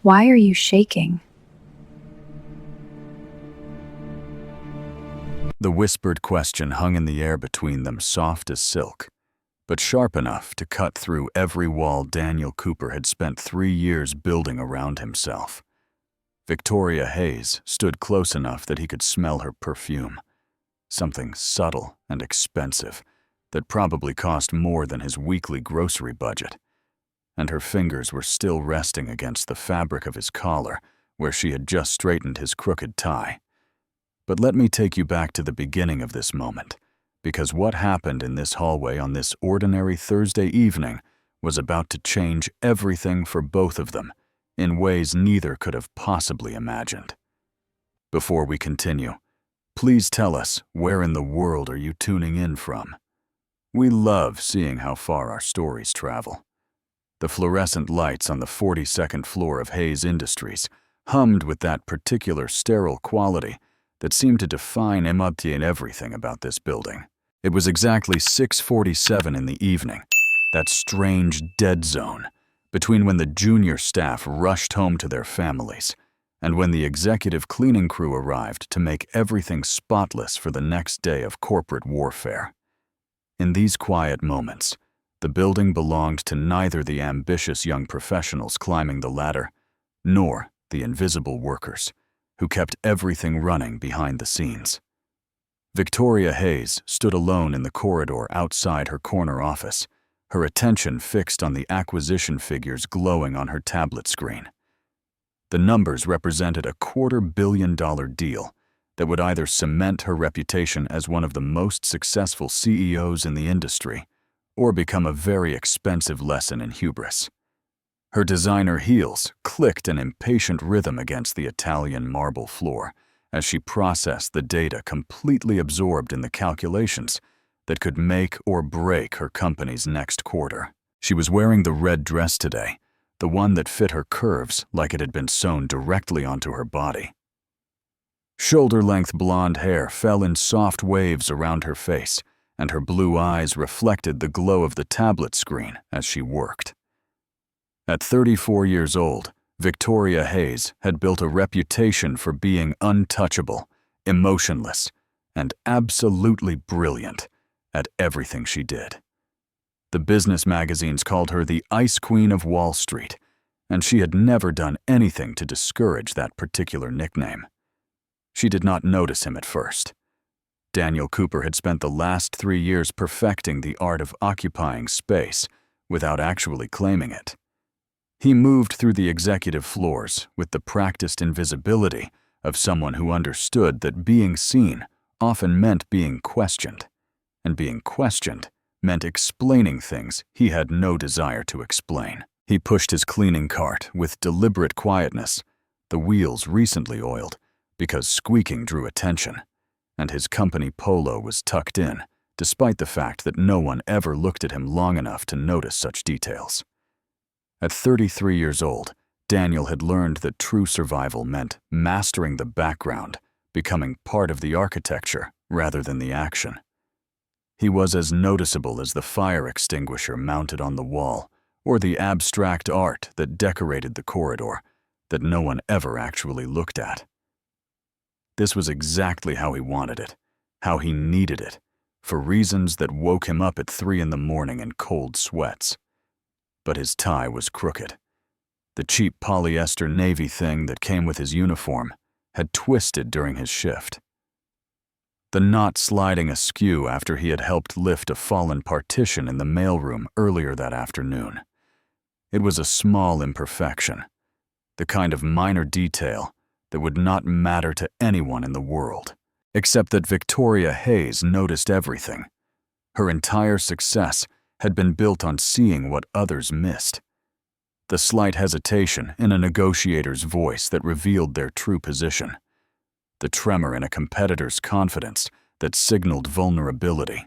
Why are you shaking? The whispered question hung in the air between them, soft as silk, but sharp enough to cut through every wall Daniel Cooper had spent 3 years building around himself. Victoria Hayes stood close enough that he could smell her perfume, something subtle and expensive that probably cost more than his weekly grocery budget, and her fingers were still resting against the fabric of his collar where she had just straightened his crooked tie. But let me take you back to the beginning of this moment, because what happened in this hallway on this ordinary Thursday evening was about to change everything for both of them in ways neither could have possibly imagined. Before we continue, please tell us, where in the world are you tuning in from? We love seeing how far our stories travel. The fluorescent lights on the 42nd floor of Hayes Industries hummed with that particular sterile quality that seemed to define and everything about this building. It was exactly 6:47 in the evening, that strange dead zone between when the junior staff rushed home to their families and when the executive cleaning crew arrived to make everything spotless for the next day of corporate warfare. In these quiet moments, the building belonged to neither the ambitious young professionals climbing the ladder nor the invisible workers who kept everything running behind the scenes. Victoria Hayes stood alone in the corridor outside her corner office, her attention fixed on the acquisition figures glowing on her tablet screen. The numbers represented a $250 million deal that would either cement her reputation as one of the most successful CEOs in the industry or become a very expensive lesson in hubris. Her designer heels clicked an impatient rhythm against the Italian marble floor as she processed the data, completely absorbed in the calculations that could make or break her company's next quarter. She was wearing the red dress today, the one that fit her curves like it had been sewn directly onto her body. Shoulder-length blonde hair fell in soft waves around her face, and her blue eyes reflected the glow of the tablet screen as she worked. At 34 years old, Victoria Hayes had built a reputation for being untouchable, emotionless, and absolutely brilliant at everything she did. The business magazines called her the Ice Queen of Wall Street, and she had never done anything to discourage that particular nickname. She did not notice him at first. Daniel Cooper had spent the last 3 years perfecting the art of occupying space without actually claiming it. He moved through the executive floors with the practiced invisibility of someone who understood that being seen often meant being questioned, and being questioned meant explaining things he had no desire to explain. He pushed his cleaning cart with deliberate quietness, the wheels recently oiled because squeaking drew attention, and his company polo was tucked in, despite the fact that no one ever looked at him long enough to notice such details. At 33 years old, Daniel had learned that true survival meant mastering the background, becoming part of the architecture rather than the action. He was as noticeable as the fire extinguisher mounted on the wall or the abstract art that decorated the corridor that no one ever actually looked at. This was exactly how he wanted it, how he needed it, for reasons that woke him up at 3 in the morning in cold sweats. But his tie was crooked. The cheap polyester navy thing that came with his uniform had twisted during his shift, the knot sliding askew after he had helped lift a fallen partition in the mailroom earlier that afternoon. It was a small imperfection, the kind of minor detail that would not matter to anyone in the world, except that Victoria Hayes noticed everything. Her entire success had been built on seeing what others missed. The slight hesitation in a negotiator's voice that revealed their true position. The tremor in a competitor's confidence that signaled vulnerability.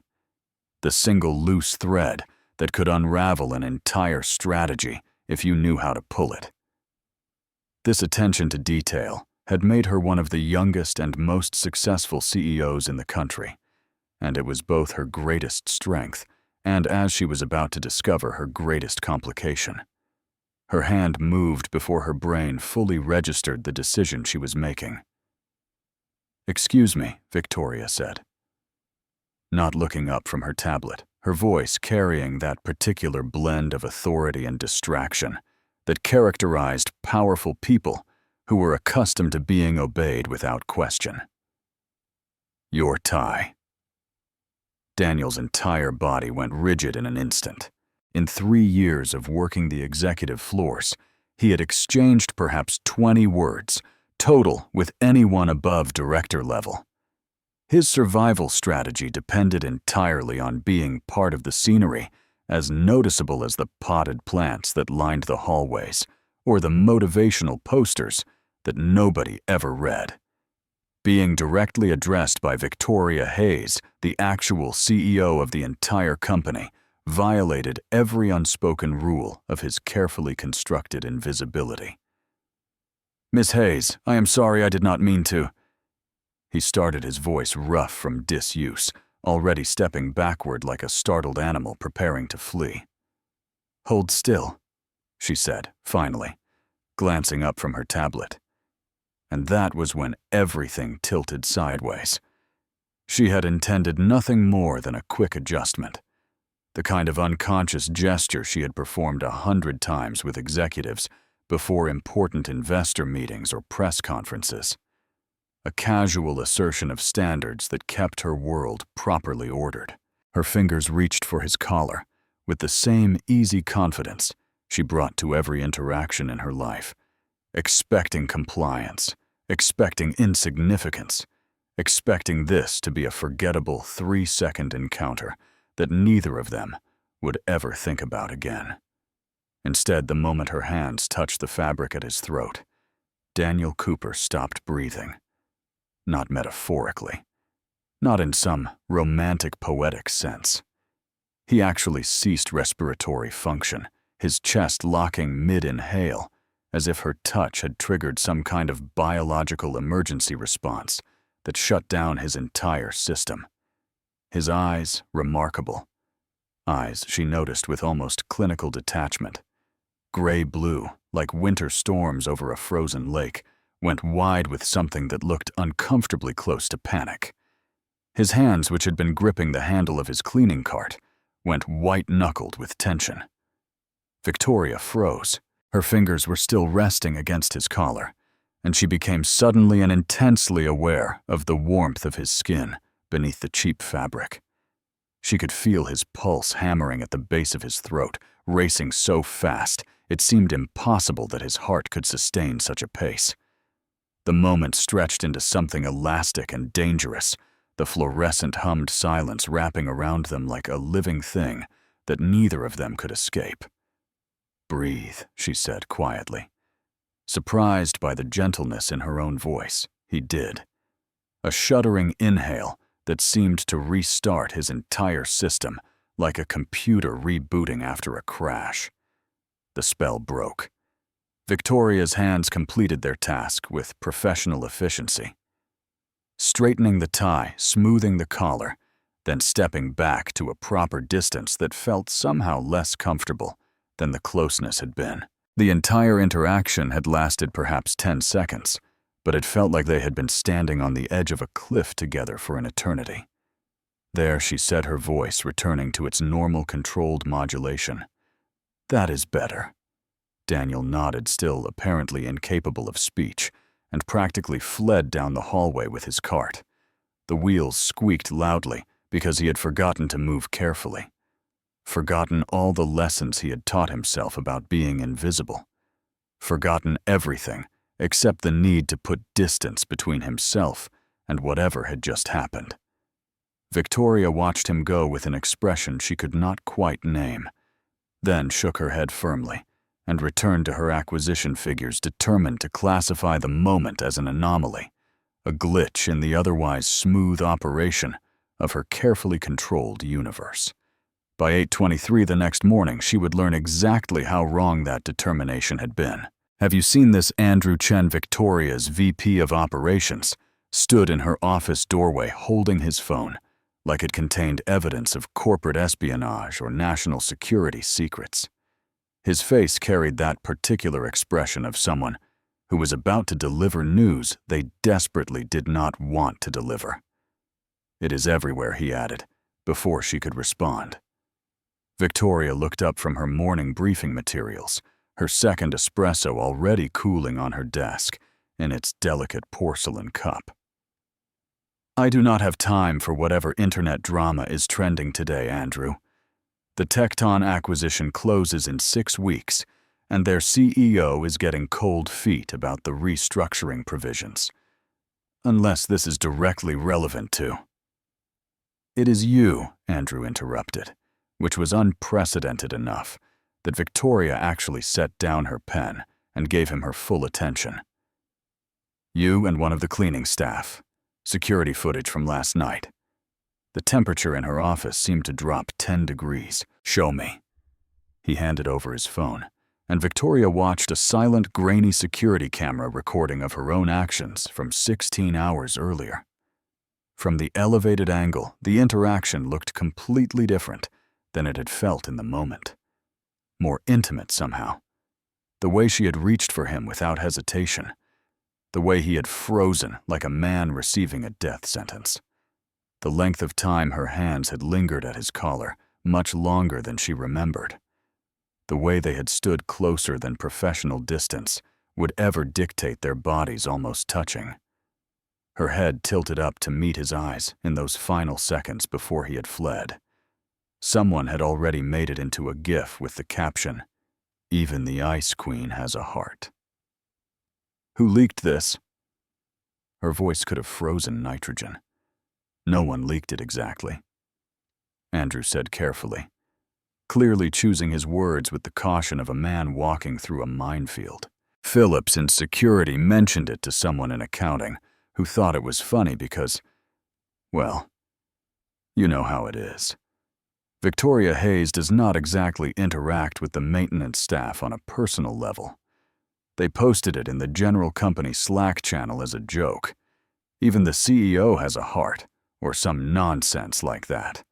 The single loose thread that could unravel an entire strategy if you knew how to pull it. This attention to detail had made her one of the youngest and most successful CEOs in the country, and it was both her greatest strength and, as she was about to discover, her greatest complication. Her hand moved before her brain fully registered the decision she was making. "Excuse me," Victoria said. Not looking up from her tablet, her voice carrying that particular blend of authority and distraction that characterized powerful people who were accustomed to being obeyed without question. "Your tie." Daniel's entire body went rigid in an instant. In 3 years of working the executive floors, he had exchanged perhaps 20 words, total, with anyone above director level. His survival strategy depended entirely on being part of the scenery, as noticeable as the potted plants that lined the hallways, or the motivational posters that nobody ever read. Being directly addressed by Victoria Hayes, the actual CEO of the entire company, violated every unspoken rule of his carefully constructed invisibility. "Miss Hayes, I am sorry, I did not mean to." He started, his voice rough from disuse, already stepping backward like a startled animal preparing to flee. "Hold still," she said, finally, glancing up from her tablet. And that was when everything tilted sideways. She had intended nothing more than a quick adjustment, the kind of unconscious gesture she had performed 100 times with executives before important investor meetings or press conferences. A casual assertion of standards that kept her world properly ordered. Her fingers reached for his collar with the same easy confidence she brought to every interaction in her life, expecting compliance, expecting insignificance, expecting this to be a forgettable 3-second encounter that neither of them would ever think about again. Instead, the moment her hands touched the fabric at his throat, Daniel Cooper stopped breathing. Not metaphorically, not in some romantic, poetic sense. He actually ceased respiratory function, his chest locking mid-inhale, as if her touch had triggered some kind of biological emergency response that shut down his entire system. His eyes, remarkable. Eyes she noticed with almost clinical detachment. Gray-blue, like winter storms over a frozen lake, went wide with something that looked uncomfortably close to panic. His hands, which had been gripping the handle of his cleaning cart, went white-knuckled with tension. Victoria froze. Her fingers were still resting against his collar, and she became suddenly and intensely aware of the warmth of his skin beneath the cheap fabric. She could feel his pulse hammering at the base of his throat, racing so fast it seemed impossible that his heart could sustain such a pace. The moment stretched into something elastic and dangerous, the fluorescent hummed silence wrapping around them like a living thing that neither of them could escape. "Breathe," she said quietly. Surprised by the gentleness in her own voice, he did. A shuddering inhale that seemed to restart his entire system like a computer rebooting after a crash. The spell broke. Victoria's hands completed their task with professional efficiency. Straightening the tie, smoothing the collar, then stepping back to a proper distance that felt somehow less comfortable than the closeness had been. The entire interaction had lasted perhaps 10 seconds, but it felt like they had been standing on the edge of a cliff together for an eternity. There she said, her voice returning to its normal controlled modulation. "That is better." Daniel nodded, still apparently incapable of speech, and practically fled down the hallway with his cart. The wheels squeaked loudly because he had forgotten to move carefully. Forgotten all the lessons he had taught himself about being invisible. Forgotten everything except the need to put distance between himself and whatever had just happened. Victoria watched him go with an expression she could not quite name, then shook her head firmly and returned to her acquisition figures, determined to classify the moment as an anomaly, a glitch in the otherwise smooth operation of her carefully controlled universe. By 8:23 the next morning, she would learn exactly how wrong that determination had been. "Have you seen this?" Andrew Chen, Victoria's VP of Operations, stood in her office doorway holding his phone like it contained evidence of corporate espionage or national security secrets. His face carried that particular expression of someone who was about to deliver news they desperately did not want to deliver. "It is everywhere," he added, before she could respond. Victoria looked up from her morning briefing materials, her second espresso already cooling on her desk in its delicate porcelain cup. "I do not have time for whatever internet drama is trending today, Andrew. The Tecton acquisition closes in 6 weeks, and their CEO is getting cold feet about the restructuring provisions. Unless this is directly relevant to—" "It is you," Andrew interrupted, which was unprecedented enough that Victoria actually set down her pen and gave him her full attention. "You and one of the cleaning staff. Security footage from last night." The temperature in her office seemed to drop 10 degrees. "Show me." He handed over his phone, and Victoria watched a silent, grainy security camera recording of her own actions from 16 hours earlier. From the elevated angle, the interaction looked completely different than it had felt in the moment. More intimate somehow. The way she had reached for him without hesitation. The way he had frozen like a man receiving a death sentence. The length of time her hands had lingered at his collar, much longer than she remembered. The way they had stood closer than professional distance would ever dictate their bodies almost touching. Her head tilted up to meet his eyes in those final seconds before he had fled. Someone had already made it into a GIF with the caption, "Even the Ice Queen has a heart." "Who leaked this?" Her voice could have frozen nitrogen. "No one leaked it exactly," Andrew said carefully, clearly choosing his words with the caution of a man walking through a minefield. "Phillips in security mentioned it to someone in accounting who thought it was funny because, well, you know how it is. Victoria Hayes does not exactly interact with the maintenance staff on a personal level. They posted it in the general company Slack channel as a joke. Even the CEO has a heart, or some nonsense like that.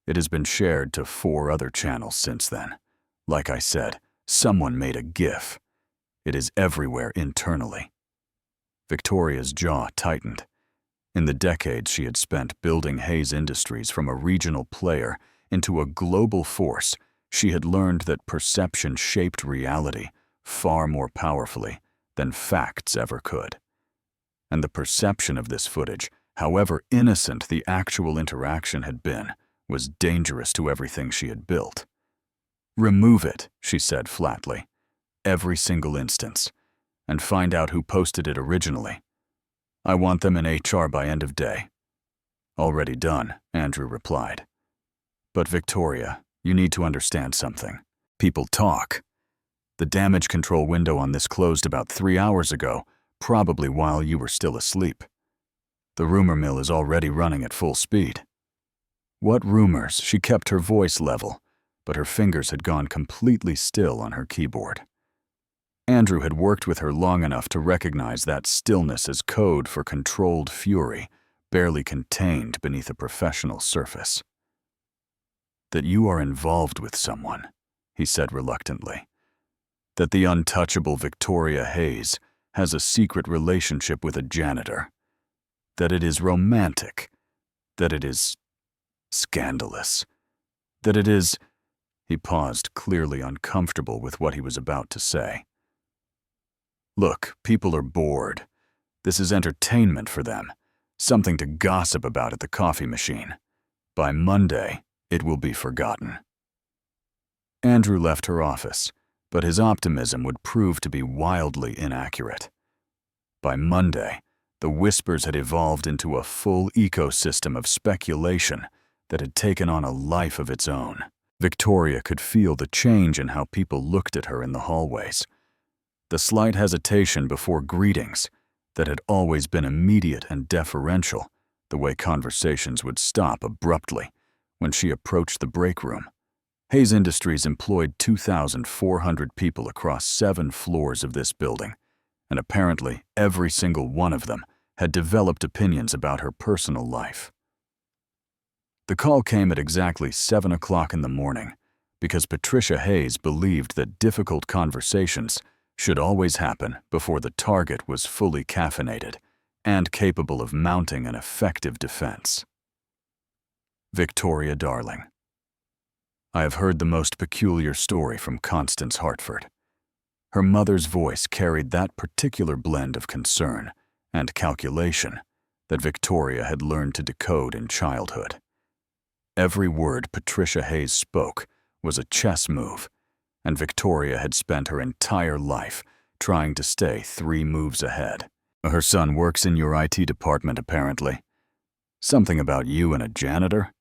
It has been shared to 4 other channels since then. Like I said, someone made a GIF. It is everywhere internally." Victoria's jaw tightened. In the decades she had spent building Hayes Industries from a regional player into a global force, she had learned that perception shaped reality far more powerfully than facts ever could. And the perception of this footage, however innocent the actual interaction had been, was dangerous to everything she had built. "Remove it," she said flatly, "every single instance, and find out who posted it originally. I want them in HR by end of day." "Already done," Andrew replied. "But Victoria, you need to understand something. People talk. The damage control window on this closed about 3 hours ago, probably while you were still asleep. The rumor mill is already running at full speed." "What rumors?" She kept her voice level, but her fingers had gone completely still on her keyboard. Andrew had worked with her long enough to recognize that stillness as code for controlled fury, barely contained beneath a professional surface. "That you are involved with someone," he said reluctantly. "That the untouchable Victoria Hayes has a secret relationship with a janitor. That it is romantic. That it is scandalous. That it is—" He paused, clearly uncomfortable with what he was about to say. "Look, people are bored. This is entertainment for them, something to gossip about at the coffee machine. By Monday, it will be forgotten." Andrew left her office, but his optimism would prove to be wildly inaccurate. By Monday, the whispers had evolved into a full ecosystem of speculation that had taken on a life of its own. Victoria could feel the change in how people looked at her in the hallways. The slight hesitation before greetings that had always been immediate and deferential, the way conversations would stop abruptly when she approached the break room. Hayes Industries employed 2,400 people across 7 floors of this building, and apparently every single one of them had developed opinions about her personal life. The call came at exactly 7 o'clock in the morning, because Patricia Hayes believed that difficult conversations should always happen before the target was fully caffeinated and capable of mounting an effective defense. Victoria Darling. I have heard the most peculiar story from Constance Hartford. Her mother's voice carried that particular blend of concern and calculation that Victoria had learned to decode in childhood. Every word Patricia Hayes spoke was a chess move, and Victoria had spent her entire life trying to stay 3 moves ahead. Her son works in your IT department, apparently. Something about you and a janitor?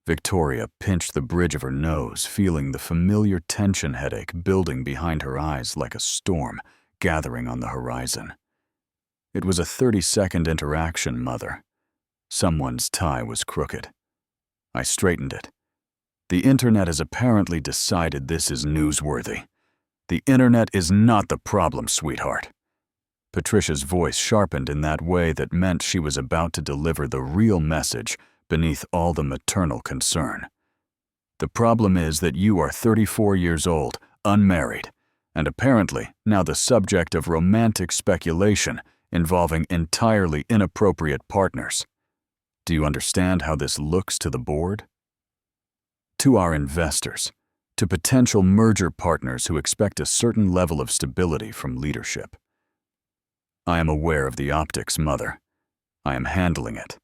Victoria pinched the bridge of her nose, feeling the familiar tension headache building behind her eyes like a storm gathering on the horizon. It was a 30-second interaction, Mother. Someone's tie was crooked. I straightened it. The internet has apparently decided this is newsworthy. The internet is not the problem, sweetheart. Patricia's voice sharpened in that way that meant she was about to deliver the real message beneath all the maternal concern. The problem is that you are 34 years old, unmarried, and apparently now the subject of romantic speculation involving entirely inappropriate partners. Do you understand how this looks to the board? To our investors, to potential merger partners who expect a certain level of stability from leadership. I am aware of the optics, Mother. I am handling it.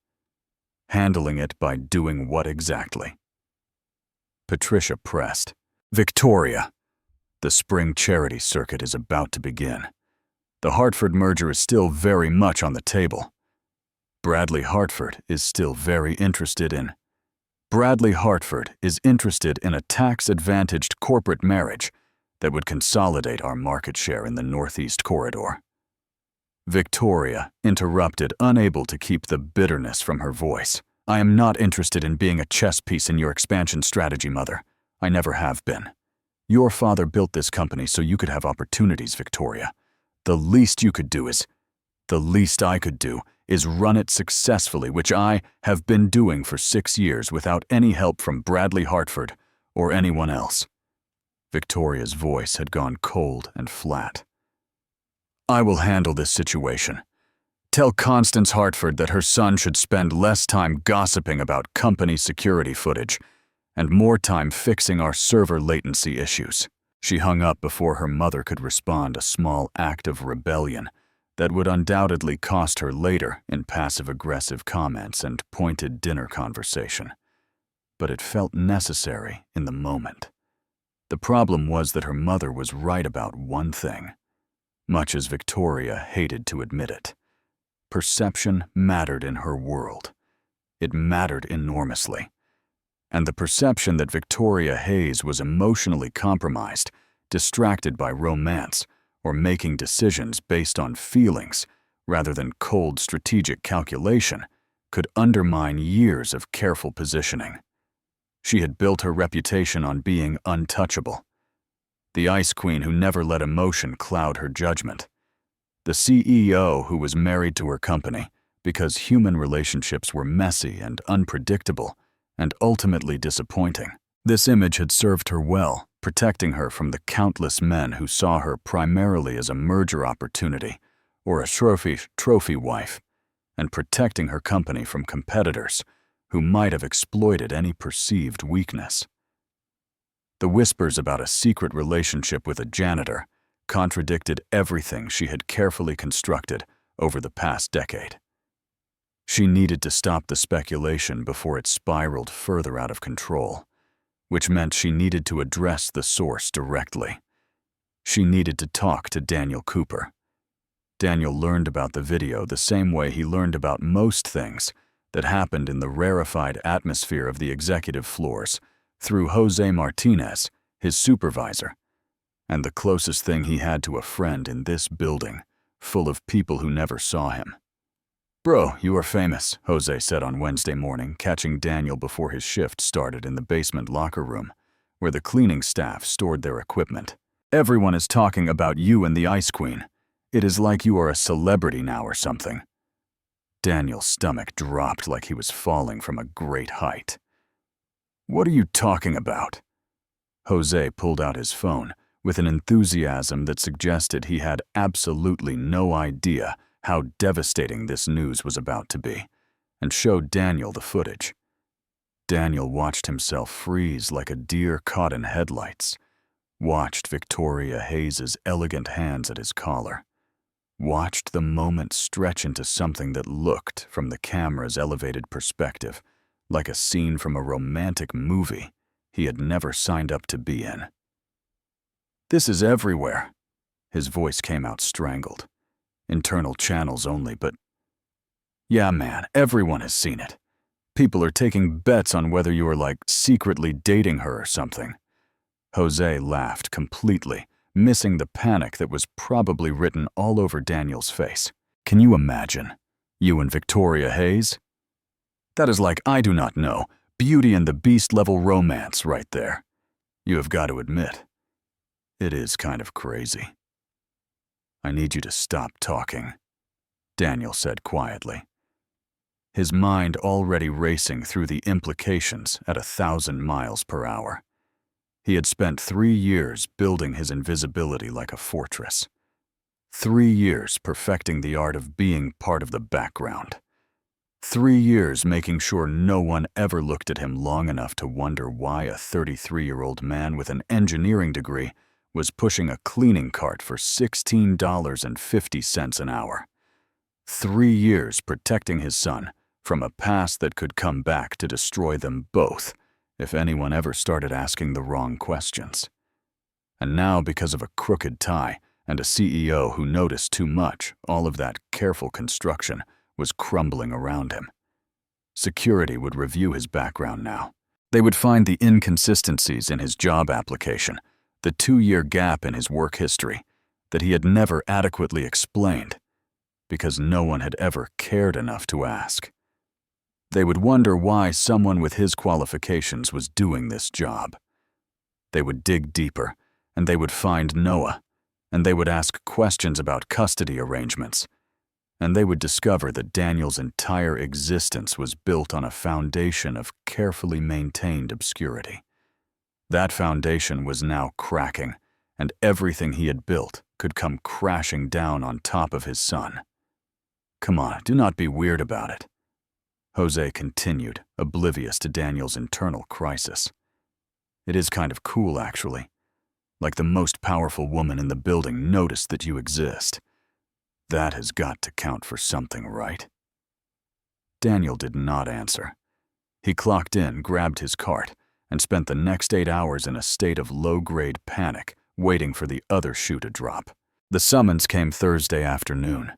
Handling it by doing what exactly? Patricia pressed. Victoria, the spring charity circuit is about to begin. The Hartford merger is still very much on the table. Bradley Hartford is still very interested in. Bradley Hartford is interested in a tax-advantaged corporate marriage that would consolidate our market share in the Northeast Corridor. Victoria interrupted, unable to keep the bitterness from her voice. I am not interested in being a chess piece in your expansion strategy, Mother. I never have been. Your father built this company so you could have opportunities, Victoria. The least I could do is run it successfully, which I have been doing for 6 years without any help from Bradley Hartford or anyone else. Victoria's voice had gone cold and flat. I will handle this situation. Tell Constance Hartford that her son should spend less time gossiping about company security footage and more time fixing our server latency issues. She hung up before her mother could respond, a small act of rebellion that would undoubtedly cost her later in passive-aggressive comments and pointed dinner conversation. But it felt necessary in the moment. The problem was that her mother was right about one thing, much as Victoria hated to admit it. Perception mattered in her world. It mattered enormously. And the perception that Victoria Hayes was emotionally compromised, distracted by romance, or making decisions based on feelings rather than cold strategic calculation could undermine years of careful positioning. She had built her reputation on being untouchable. The ice queen who never let emotion cloud her judgment. The CEO who was married to her company because human relationships were messy and unpredictable and ultimately disappointing. This image had served her well, protecting her from the countless men who saw her primarily as a merger opportunity or a trophy wife, and protecting her company from competitors who might have exploited any perceived weakness. The whispers about a secret relationship with a janitor contradicted everything she had carefully constructed over the past decade. She needed to stop the speculation before it spiraled further out of control, which meant she needed to address the source directly. She needed to talk to Daniel Cooper. Daniel learned about the video the same way he learned about most things that happened in the rarefied atmosphere of the executive floors, through Jose Martinez, his supervisor, and the closest thing he had to a friend in this building, full of people who never saw him. Bro, you are famous, Jose said on Wednesday morning, catching Daniel before his shift started in the basement locker room, where the cleaning staff stored their equipment. Everyone is talking about you and the Ice Queen. It is like you are a celebrity now or something. Daniel's stomach dropped like he was falling from a great height. What are you talking about? Jose pulled out his phone with an enthusiasm that suggested he had absolutely no idea how devastating this news was about to be, and showed Daniel the footage. Daniel watched himself freeze like a deer caught in headlights, watched Victoria Hayes's elegant hands at his collar, watched the moment stretch into something that looked, from the camera's elevated perspective, like a scene from a romantic movie he had never signed up to be in. "This is everywhere." His voice came out strangled. "Internal channels only, but yeah, man, everyone has seen it. People are taking bets on whether you are secretly dating her or something." Jose laughed completely, missing the panic that was probably written all over Daniel's face. "Can you imagine? You and Victoria Hayes? That is I do not know, Beauty and the Beast level romance right there. You have got to admit, it is kind of crazy." "I need you to stop talking," Daniel said quietly, his mind already racing through the implications at 1,000 miles per hour. He had spent 3 years building his invisibility like a fortress. 3 years perfecting the art of being part of the background. 3 years making sure no one ever looked at him long enough to wonder why a 33-year-old man with an engineering degree was pushing a cleaning cart for $16.50 an hour. 3 years protecting his son from a past that could come back to destroy them both if anyone ever started asking the wrong questions. And now, because of a crooked tie and a CEO who noticed too much, all of that careful construction was crumbling around him. Security would review his background now. They would find the inconsistencies in his job application, the 2-year gap in his work history that he had never adequately explained, because no one had ever cared enough to ask. They would wonder why someone with his qualifications was doing this job. They would dig deeper, and they would find Noah, and they would ask questions about custody arrangements, and they would discover that Daniel's entire existence was built on a foundation of carefully maintained obscurity. That foundation was now cracking, and everything he had built could come crashing down on top of his son. "Come on, do not be weird about it," Jose continued, oblivious to Daniel's internal crisis. "It is kind of cool, actually. Like the most powerful woman in the building noticed that you exist. That has got to count for something, right?" Daniel did not answer. He clocked in, grabbed his cart, and spent the next 8 hours in a state of low-grade panic, waiting for the other shoe to drop. The summons came Thursday afternoon.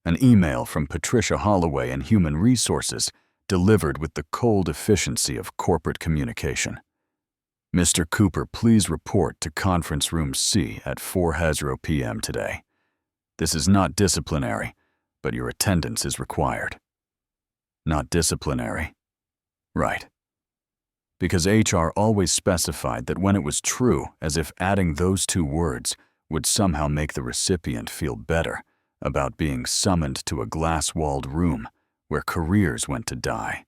An email from Patricia Holloway in Human Resources, delivered with the cold efficiency of corporate communication. "Mr. Cooper, please report to Conference Room C at 4:00 p.m. today. This is not disciplinary, but your attendance is required." Not disciplinary? Right. Because HR always specified that when it was true, as if adding those 2 words would somehow make the recipient feel better about being summoned to a glass-walled room where careers went to die.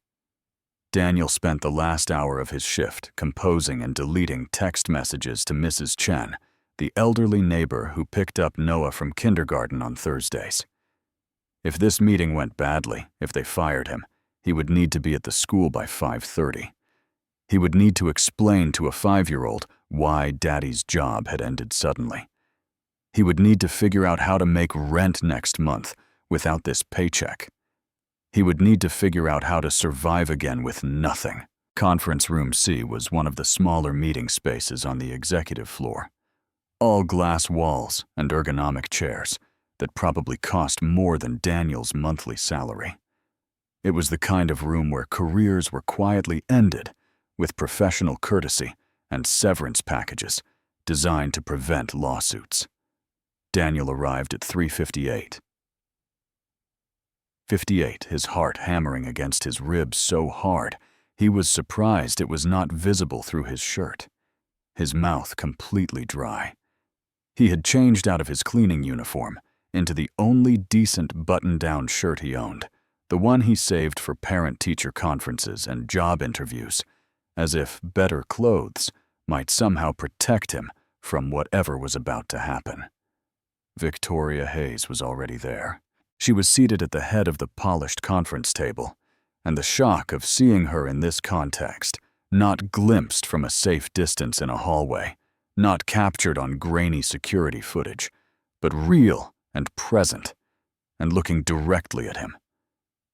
Daniel spent the last hour of his shift composing and deleting text messages to Mrs. Chen, the elderly neighbor who picked up Noah from kindergarten on Thursdays. If this meeting went badly, if they fired him, he would need to be at the school by 5:30. He would need to explain to a 5-year-old why Daddy's job had ended suddenly. He would need to figure out how to make rent next month without this paycheck. He would need to figure out how to survive again with nothing. Conference Room C was one of the smaller meeting spaces on the executive floor. All glass walls and ergonomic chairs that probably cost more than Daniel's monthly salary. It was the kind of room where careers were quietly ended with professional courtesy and severance packages designed to prevent lawsuits. Daniel arrived at 3:58. 58, his heart hammering against his ribs so hard, he was surprised it was not visible through his shirt. His mouth completely dry. He had changed out of his cleaning uniform into the only decent button-down shirt he owned, the one he saved for parent-teacher conferences and job interviews, as if better clothes might somehow protect him from whatever was about to happen. Victoria Hayes was already there. She was seated at the head of the polished conference table, and the shock of seeing her in this context, not glimpsed from a safe distance in a hallway, not captured on grainy security footage, but real and present, and looking directly at him,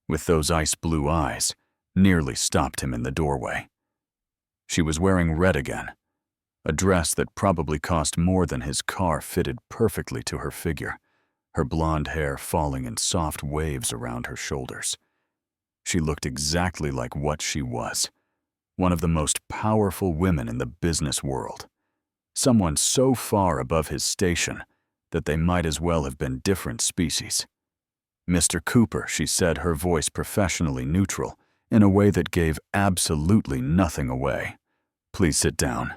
with those ice-blue eyes, nearly stopped him in the doorway. She was wearing red again, a dress that probably cost more than his car fitted perfectly to her figure, her blonde hair falling in soft waves around her shoulders. She looked exactly like what she was, one of the most powerful women in the business world, someone so far above his station that they might as well have been different species. "Mr. Cooper," she said, her voice professionally neutral, in a way that gave absolutely nothing away. "Please sit down."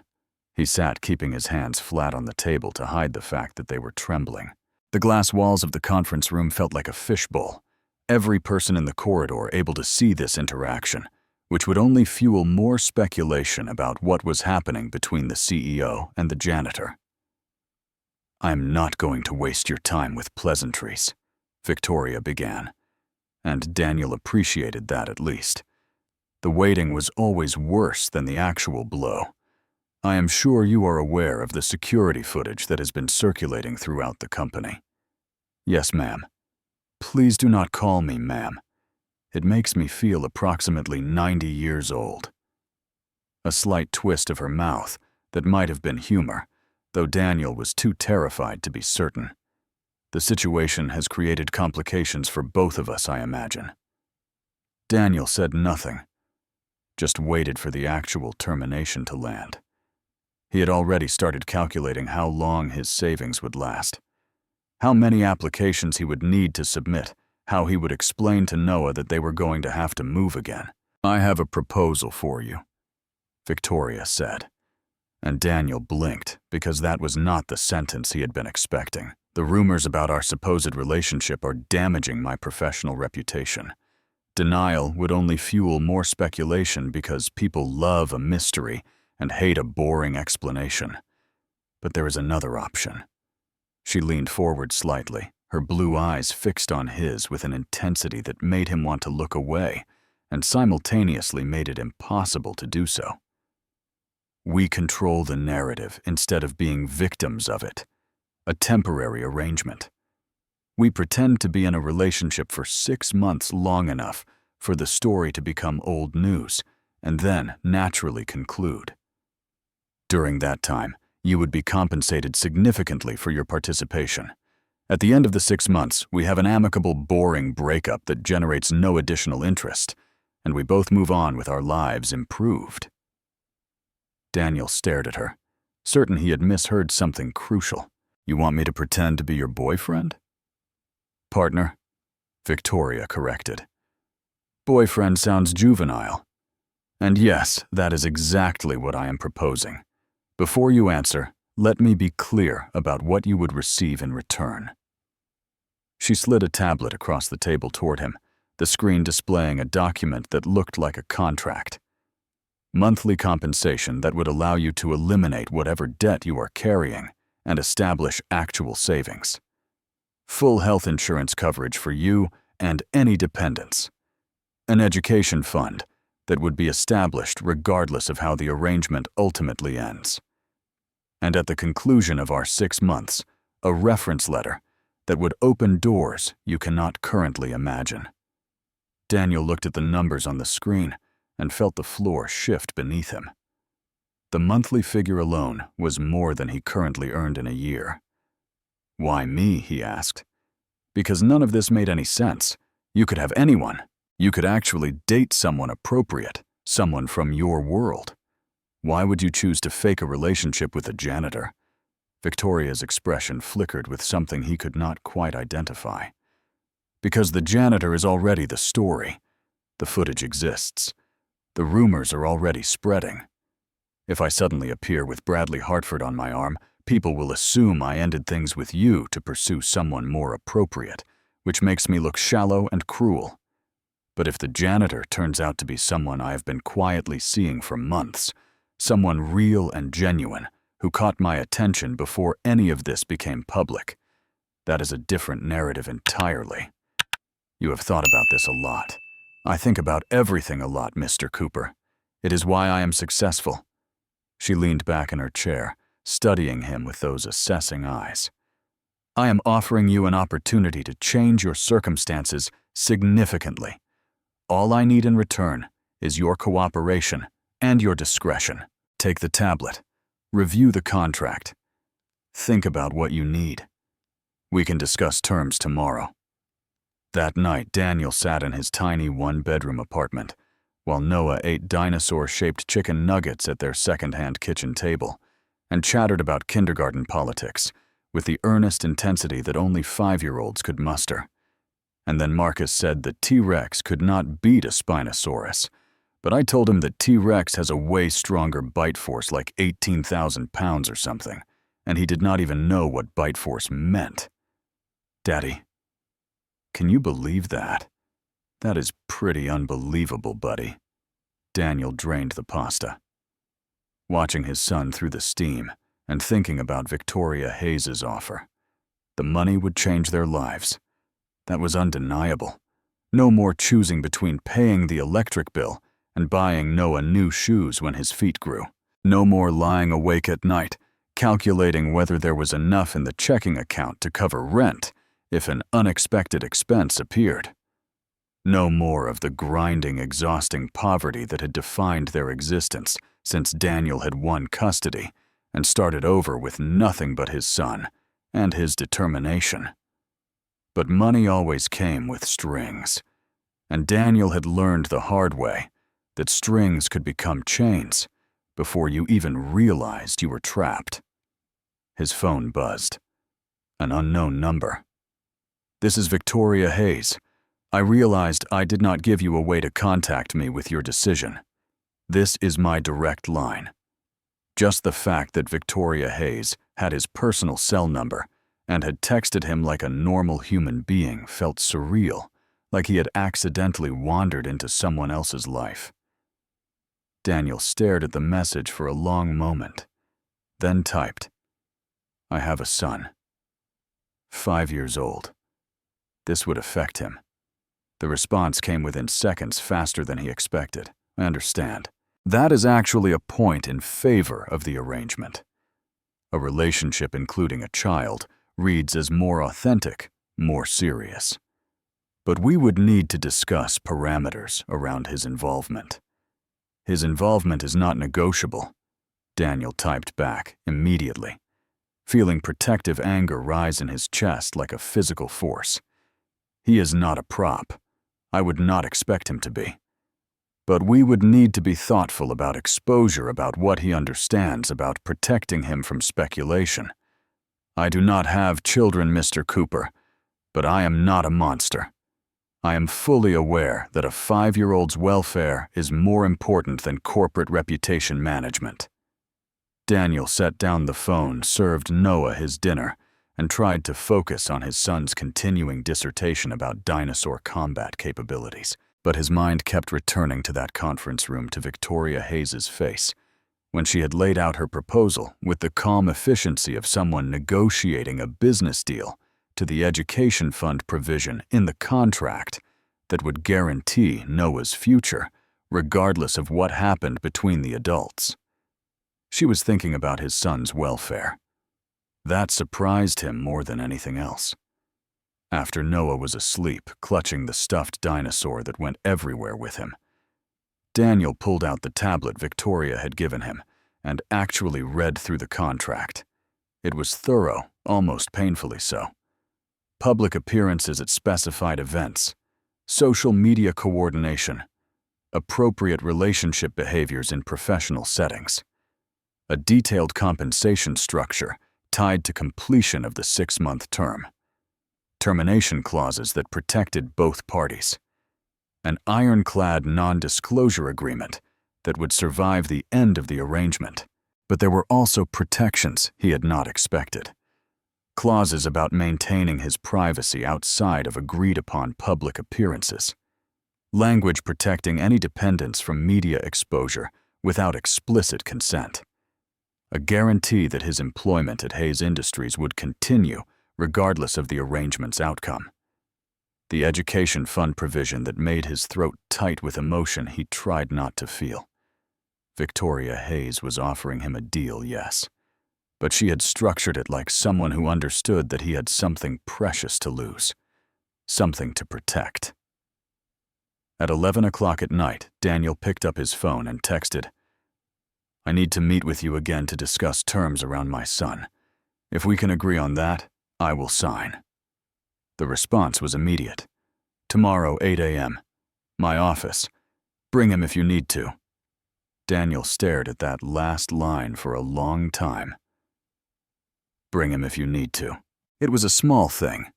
He sat, keeping his hands flat on the table to hide the fact that they were trembling. The glass walls of the conference room felt like a fishbowl, every person in the corridor able to see this interaction, which would only fuel more speculation about what was happening between the CEO and the janitor. "I'm not going to waste your time with pleasantries," Victoria began, and Daniel appreciated that at least. The waiting was always worse than the actual blow. "I am sure you are aware of the security footage that has been circulating throughout the company." "Yes, ma'am." "Please do not call me ma'am. It makes me feel approximately 90 years old." A slight twist of her mouth that might have been humor, though Daniel was too terrified to be certain. "The situation has created complications for both of us, I imagine." Daniel said nothing, just waited for the actual termination to land. He had already started calculating how long his savings would last, how many applications he would need to submit, how he would explain to Noah that they were going to have to move again. "I have a proposal for you," Victoria said. And Daniel blinked, because that was not the sentence he had been expecting. "The rumors about our supposed relationship are damaging my professional reputation. Denial would only fuel more speculation because people love a mystery and hate a boring explanation. But there is another option." She leaned forward slightly, her blue eyes fixed on his with an intensity that made him want to look away, and simultaneously made it impossible to do so. "We control the narrative instead of being victims of it. A temporary arrangement. We pretend to be in a relationship for 6 months, long enough for the story to become old news, and then naturally conclude. During that time, you would be compensated significantly for your participation. At the end of the 6 months, we have an amicable, boring breakup that generates no additional interest, and we both move on with our lives improved." Daniel stared at her, certain he had misheard something crucial. "You want me to pretend to be your boyfriend?" "Partner," Victoria corrected. "Boyfriend sounds juvenile. And yes, that is exactly what I am proposing. Before you answer, let me be clear about what you would receive in return." She slid a tablet across the table toward him, the screen displaying a document that looked like a contract. "Monthly compensation that would allow you to eliminate whatever debt you are carrying and establish actual savings. Full health insurance coverage for you and any dependents. An education fund that would be established regardless of how the arrangement ultimately ends. And at the conclusion of our 6 months, a reference letter that would open doors you cannot currently imagine." Daniel looked at the numbers on the screen and felt the floor shift beneath him. The monthly figure alone was more than he currently earned in a year. "Why me?" he asked. "Because none of this made any sense. You could have anyone. You could actually date someone appropriate, someone from your world. Why would you choose to fake a relationship with a janitor?" Victoria's expression flickered with something he could not quite identify. "Because the janitor is already the story. The footage exists. The rumors are already spreading. If I suddenly appear with Bradley Hartford on my arm, people will assume I ended things with you to pursue someone more appropriate, which makes me look shallow and cruel. But if the janitor turns out to be someone I have been quietly seeing for months, someone real and genuine who caught my attention before any of this became public. That is a different narrative entirely. You have thought about this a lot. I think about everything a lot, Mr. Cooper. It is why I am successful. She leaned back in her chair, studying him with those assessing eyes. I am offering you an opportunity to change your circumstances significantly. All I need in return is your cooperation and your discretion. Take the tablet. Review the contract. Think about what you need. We can discuss terms tomorrow. That night, Daniel sat in his tiny one-bedroom apartment, while Noah ate dinosaur-shaped chicken nuggets at their second-hand kitchen table, and chattered about kindergarten politics with the earnest intensity that only 5-year-olds could muster. And then Marcus said that T-Rex could not beat a Spinosaurus, but I told him that T-Rex has a way stronger bite force, like 18,000 pounds or something, and he did not even know what bite force meant. Daddy, can you believe that? That is pretty unbelievable, buddy. Daniel drained the pasta, watching his son through the steam and thinking about Victoria Hayes's offer. The money would change their lives. That was undeniable. No more choosing between paying the electric bill and buying Noah new shoes when his feet grew. No more lying awake at night, calculating whether there was enough in the checking account to cover rent if an unexpected expense appeared. No more of the grinding, exhausting poverty that had defined their existence since Daniel had won custody and started over with nothing but his son and his determination. But money always came with strings, and Daniel had learned the hard way that strings could become chains before you even realized you were trapped. His phone buzzed. An unknown number. This is Victoria Hayes. I realized I did not give you a way to contact me with your decision. This is my direct line. Just the fact that Victoria Hayes had his personal cell number and had texted him like a normal human being felt surreal, like he had accidentally wandered into someone else's life. Daniel stared at the message for a long moment, then typed, I have a son. 5 years old. This would affect him. The response came within seconds, faster than he expected. I understand. That is actually a point in favor of the arrangement. A relationship including a child reads as more authentic, more serious. But we would need to discuss parameters around his involvement. His involvement is not negotiable, Daniel typed back immediately, feeling protective anger rise in his chest like a physical force. He is not a prop. I would not expect him to be. But we would need to be thoughtful about exposure, about what he understands, about protecting him from speculation. I do not have children, Mr. Cooper, but I am not a monster. I am fully aware that a 5-year-old's welfare is more important than corporate reputation management. Daniel set down the phone, served Noah his dinner, and tried to focus on his son's continuing dissertation about dinosaur combat capabilities. But his mind kept returning to that conference room, to Victoria Hayes's face, when she had laid out her proposal with the calm efficiency of someone negotiating a business deal, to the education fund provision in the contract that would guarantee Noah's future, regardless of what happened between the adults. She was thinking about his son's welfare. That surprised him more than anything else. After Noah was asleep, clutching the stuffed dinosaur that went everywhere with him, Daniel pulled out the tablet Victoria had given him and actually read through the contract. It was thorough, almost painfully so. Public appearances at specified events, social media coordination, appropriate relationship behaviors in professional settings, a detailed compensation structure tied to completion of the 6-month term, termination clauses that protected both parties, an ironclad non-disclosure agreement that would survive the end of the arrangement. But there were also protections he had not expected. Clauses about maintaining his privacy outside of agreed-upon public appearances. Language protecting any dependence from media exposure without explicit consent. A guarantee that his employment at Hayes Industries would continue regardless of the arrangement's outcome. The education fund provision that made his throat tight with emotion he tried not to feel. Victoria Hayes was offering him a deal, yes, but she had structured it like someone who understood that he had something precious to lose, something to protect. At 11 o'clock at night, Daniel picked up his phone and texted, "I need to meet with you again to discuss terms around my son. If we can agree on that, I will sign." The response was immediate. "Tomorrow, 8 a.m. My office. Bring him if you need to." Daniel stared at that last line for a long time. Bring him if you need to. It was a small thing,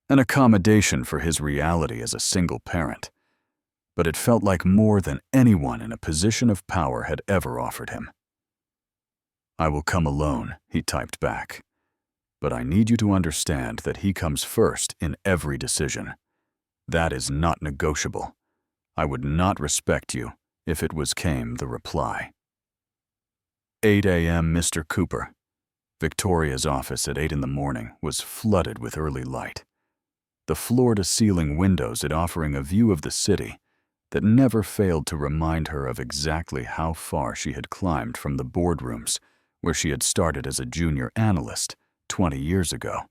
an accommodation for his reality as a single parent, but it felt like more than anyone in a position of power had ever offered him. "I will come alone," he typed back. "But I need you to understand that he comes first in every decision. That is not negotiable. I would not respect you if it came the reply." 8 a.m. Mr. Cooper. Victoria's office at 8 in the morning was flooded with early light. The floor-to-ceiling windows had offering a view of the city that never failed to remind her of exactly how far she had climbed from the boardrooms where she had started as a junior analyst 20 years ago.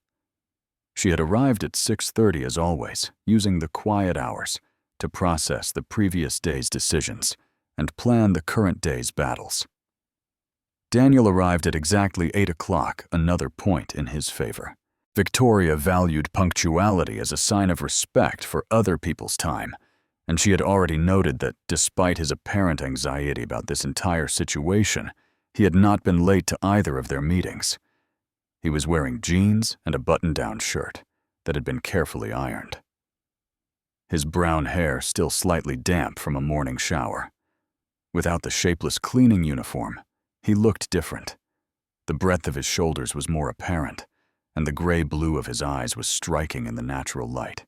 She had arrived at 6:30 as always, using the quiet hours to process the previous day's decisions and plan the current day's battles. Daniel arrived at exactly 8 o'clock, another point in his favor. Victoria valued punctuality as a sign of respect for other people's time, and she had already noted that despite his apparent anxiety about this entire situation, he had not been late to either of their meetings. He was wearing jeans and a button-down shirt that had been carefully ironed. His brown hair still slightly damp from a morning shower. Without the shapeless cleaning uniform, he looked different. The breadth of his shoulders was more apparent, and the gray blue of his eyes was striking in the natural light.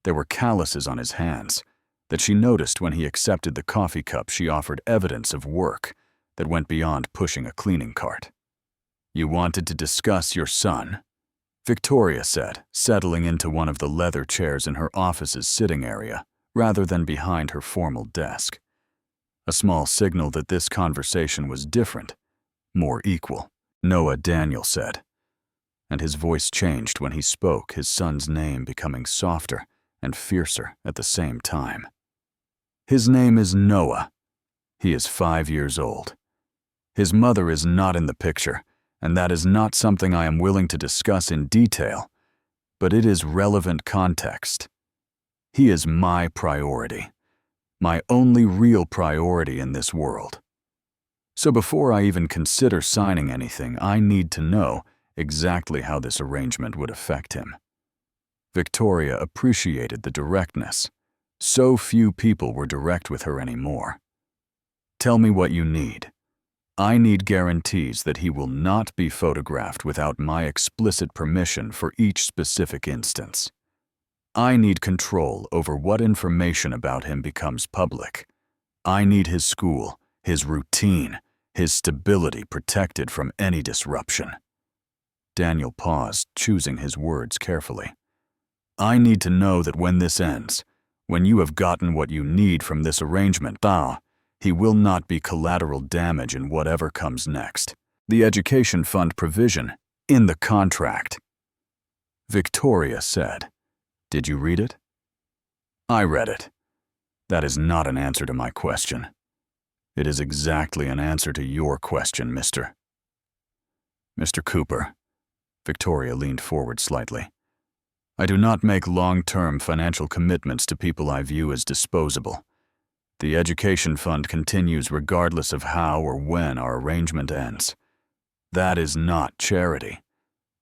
There were calluses on his hands that she noticed when he accepted the coffee cup she offered evidence of work that went beyond pushing a cleaning cart. "You wanted to discuss your son?" Victoria said, settling into one of the leather chairs in her office's sitting area rather than behind her formal desk. A small signal that this conversation was different, more equal. "Noah," Daniel said, and his voice changed when he spoke, his son's name becoming softer and fiercer at the same time. "His name is Noah. He is 5 years old. His mother is not in the picture, and that is not something I am willing to discuss in detail, but it is relevant context. He is my priority, my only real priority in this world. So before I even consider signing anything, I need to know exactly how this arrangement would affect him." Victoria appreciated the directness. So few people were direct with her anymore. "Tell me what you need. I need guarantees that he will not be photographed without my explicit permission for each specific instance. I need control over what information about him becomes public. I need his school, his routine, his stability protected from any disruption." Daniel paused, choosing his words carefully. "I need to know that when this ends, when you have gotten what you need from this arrangement, he will not be collateral damage in whatever comes next. The education fund provision, in the contract." Victoria said, "Did you read it?" "I read it. That is not an answer to my question. It is exactly an answer to your question, Mr. Cooper." Victoria leaned forward slightly. "I do not make long-term financial commitments to people I view as disposable. The education fund continues regardless of how or when our arrangement ends. That is not charity.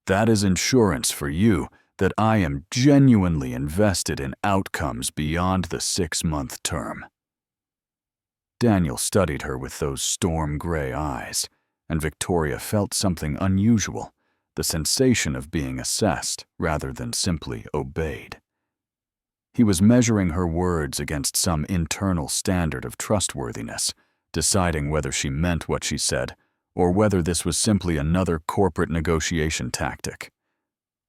That is insurance for you that I am genuinely invested in outcomes beyond the 6-month term." Daniel studied her with those storm-gray eyes, and Victoria felt something unusual, the sensation of being assessed rather than simply obeyed. He was measuring her words against some internal standard of trustworthiness deciding whether she meant what she said or whether this was simply another corporate negotiation tactic.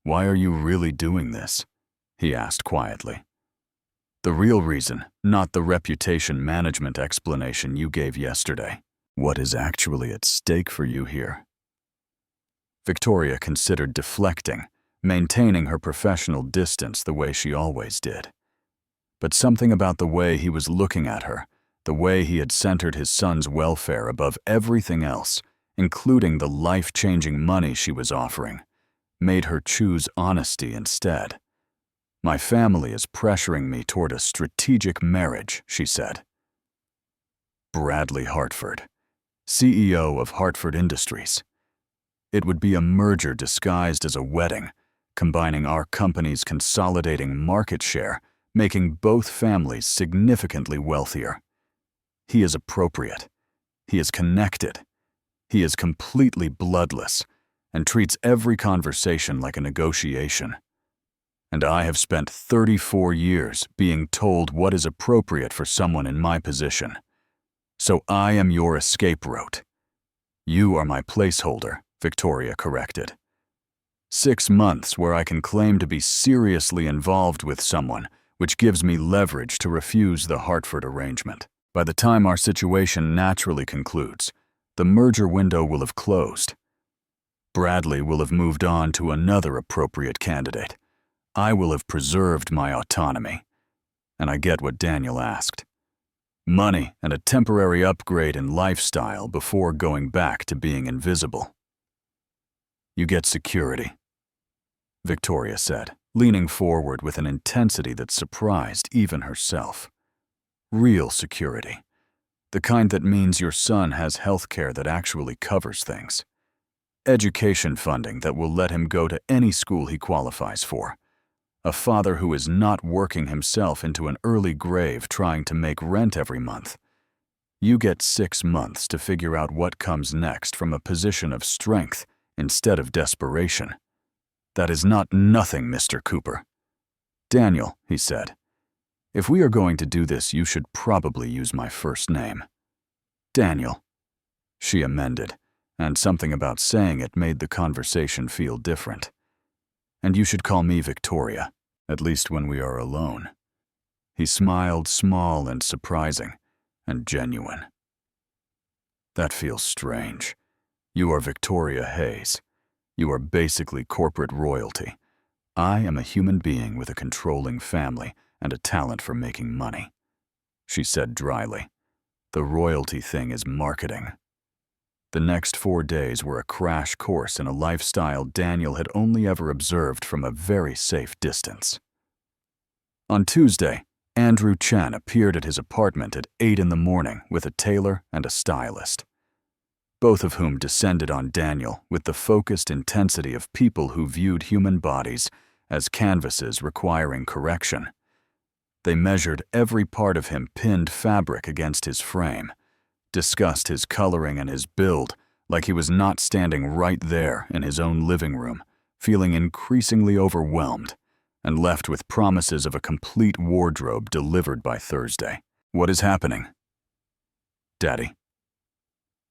"Why are you really doing this?" he asked quietly. "The real reason, not the reputation management explanation you gave yesterday. What is actually at stake for you here?" Victoria considered deflecting, maintaining her professional distance the way she always did. But something about the way he was looking at her, the way he had centered his son's welfare above everything else, including the life-changing money she was offering, made her choose honesty instead. "My family is pressuring me toward a strategic marriage," she said. Bradley Hartford, CEO of Hartford Industries. "It would be a merger disguised as a wedding, combining our company's consolidating market share, making both families significantly wealthier. He is appropriate. He is connected. He is completely bloodless and treats every conversation like a negotiation. And I have spent 34 years being told what is appropriate for someone in my position. So I am your escape route." "You are my placeholder," Victoria corrected. 6 months where I can claim to be seriously involved with someone, which gives me leverage to refuse the Hartford arrangement. By the time our situation naturally concludes, the merger window will have closed. Bradley will have moved on to another appropriate candidate. I will have preserved my autonomy. And I get what Daniel asked. Money and a temporary upgrade in lifestyle before going back to being invisible. "You get security," Victoria said, leaning forward with an intensity that surprised even herself. "Real security. The kind that means your son has health care that actually covers things. Education funding that will let him go to any school he qualifies for. A father who is not working himself into an early grave trying to make rent every month. You get 6 months to figure out what comes next from a position of strength instead of desperation. That is not nothing, Mr. Cooper." "Daniel," he said, "if we are going to do this, you should probably use my first name." "Daniel," she amended, and something about saying it made the conversation feel different. "And you should call me Victoria, at least when we are alone." He smiled, small and surprising, and genuine. "That feels strange. You are Victoria Hayes. You are basically corporate royalty. I am a human being with a controlling family and a talent for making money," she said dryly. "The royalty thing is marketing." The next 4 days were a crash course in a lifestyle Daniel had only ever observed from a very safe distance. On Tuesday, Andrew Chen appeared at his apartment at 8 in the morning with a tailor and a stylist, both of whom descended on Daniel with the focused intensity of people who viewed human bodies as canvases requiring correction. They measured every part of him pinned fabric against his frame, discussed his coloring and his build like he was not standing right there in his own living room, feeling increasingly overwhelmed, and left with promises of a complete wardrobe delivered by Thursday. "What is happening?" "Daddy?"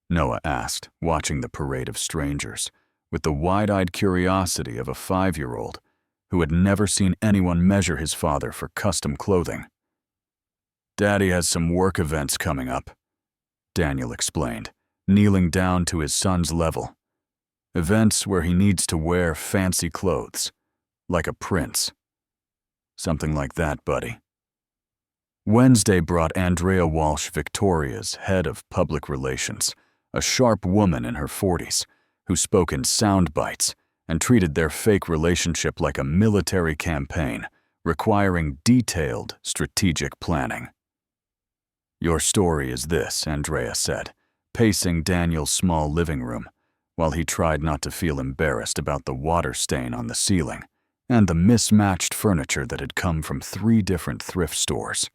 Noah asked, watching the parade of strangers, with the wide-eyed curiosity of a 5-year-old who had never seen anyone measure his father for custom clothing. "Daddy has some work events coming up," Daniel explained, kneeling down to his son's level. "Events where he needs to wear fancy clothes, like a prince. Something like that, buddy." Wednesday brought Andrea Walsh, Victoria's head of public relations, a sharp woman in her 40s, who spoke in sound bites and treated their fake relationship like a military campaign, requiring detailed, strategic planning. "Your story is this," Andrea said, pacing Daniel's small living room, while he tried not to feel embarrassed about the water stain on the ceiling and the mismatched furniture that had come from 3 different thrift stores.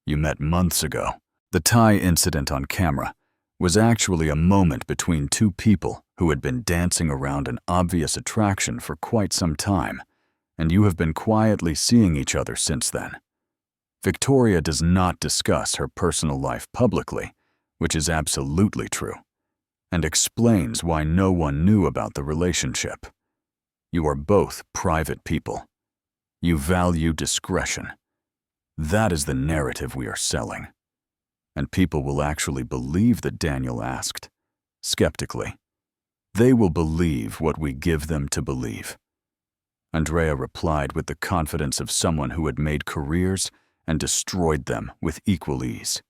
"You met months ago. The tie incident on camera was actually a moment between 2 people who had been dancing around an obvious attraction for quite some time, and you have been quietly seeing each other since then." Victoria does not discuss her personal life publicly, which is absolutely true, and explains why no one knew about the relationship. You are both private people. You value discretion. That is the narrative we are selling. And people will actually believe that Daniel asked, skeptically. They will believe what we give them to believe. Andrea replied with the confidence of someone who had made careers and destroyed them with equal ease.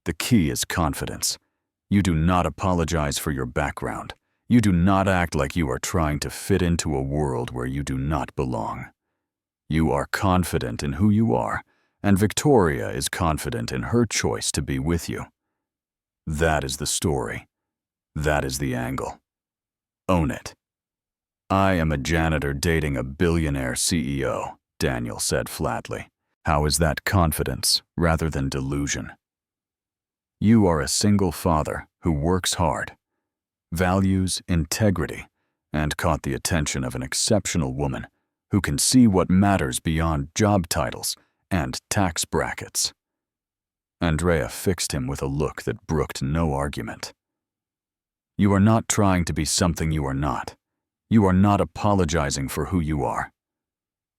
The key is confidence. You do not apologize for your background. You do not act like you are trying to fit into a world where you do not belong. You are confident in who you are, and Victoria is confident in her choice to be with you. That is the story. That is the angle. Own it. I am a janitor dating a billionaire CEO, Daniel said flatly. How is that confidence rather than delusion? You are a single father who works hard, values integrity, and caught the attention of an exceptional woman who can see what matters beyond job titles and tax brackets. Andrea fixed him with a look that brooked no argument. You are not trying to be something you are not. You are not apologizing for who you are.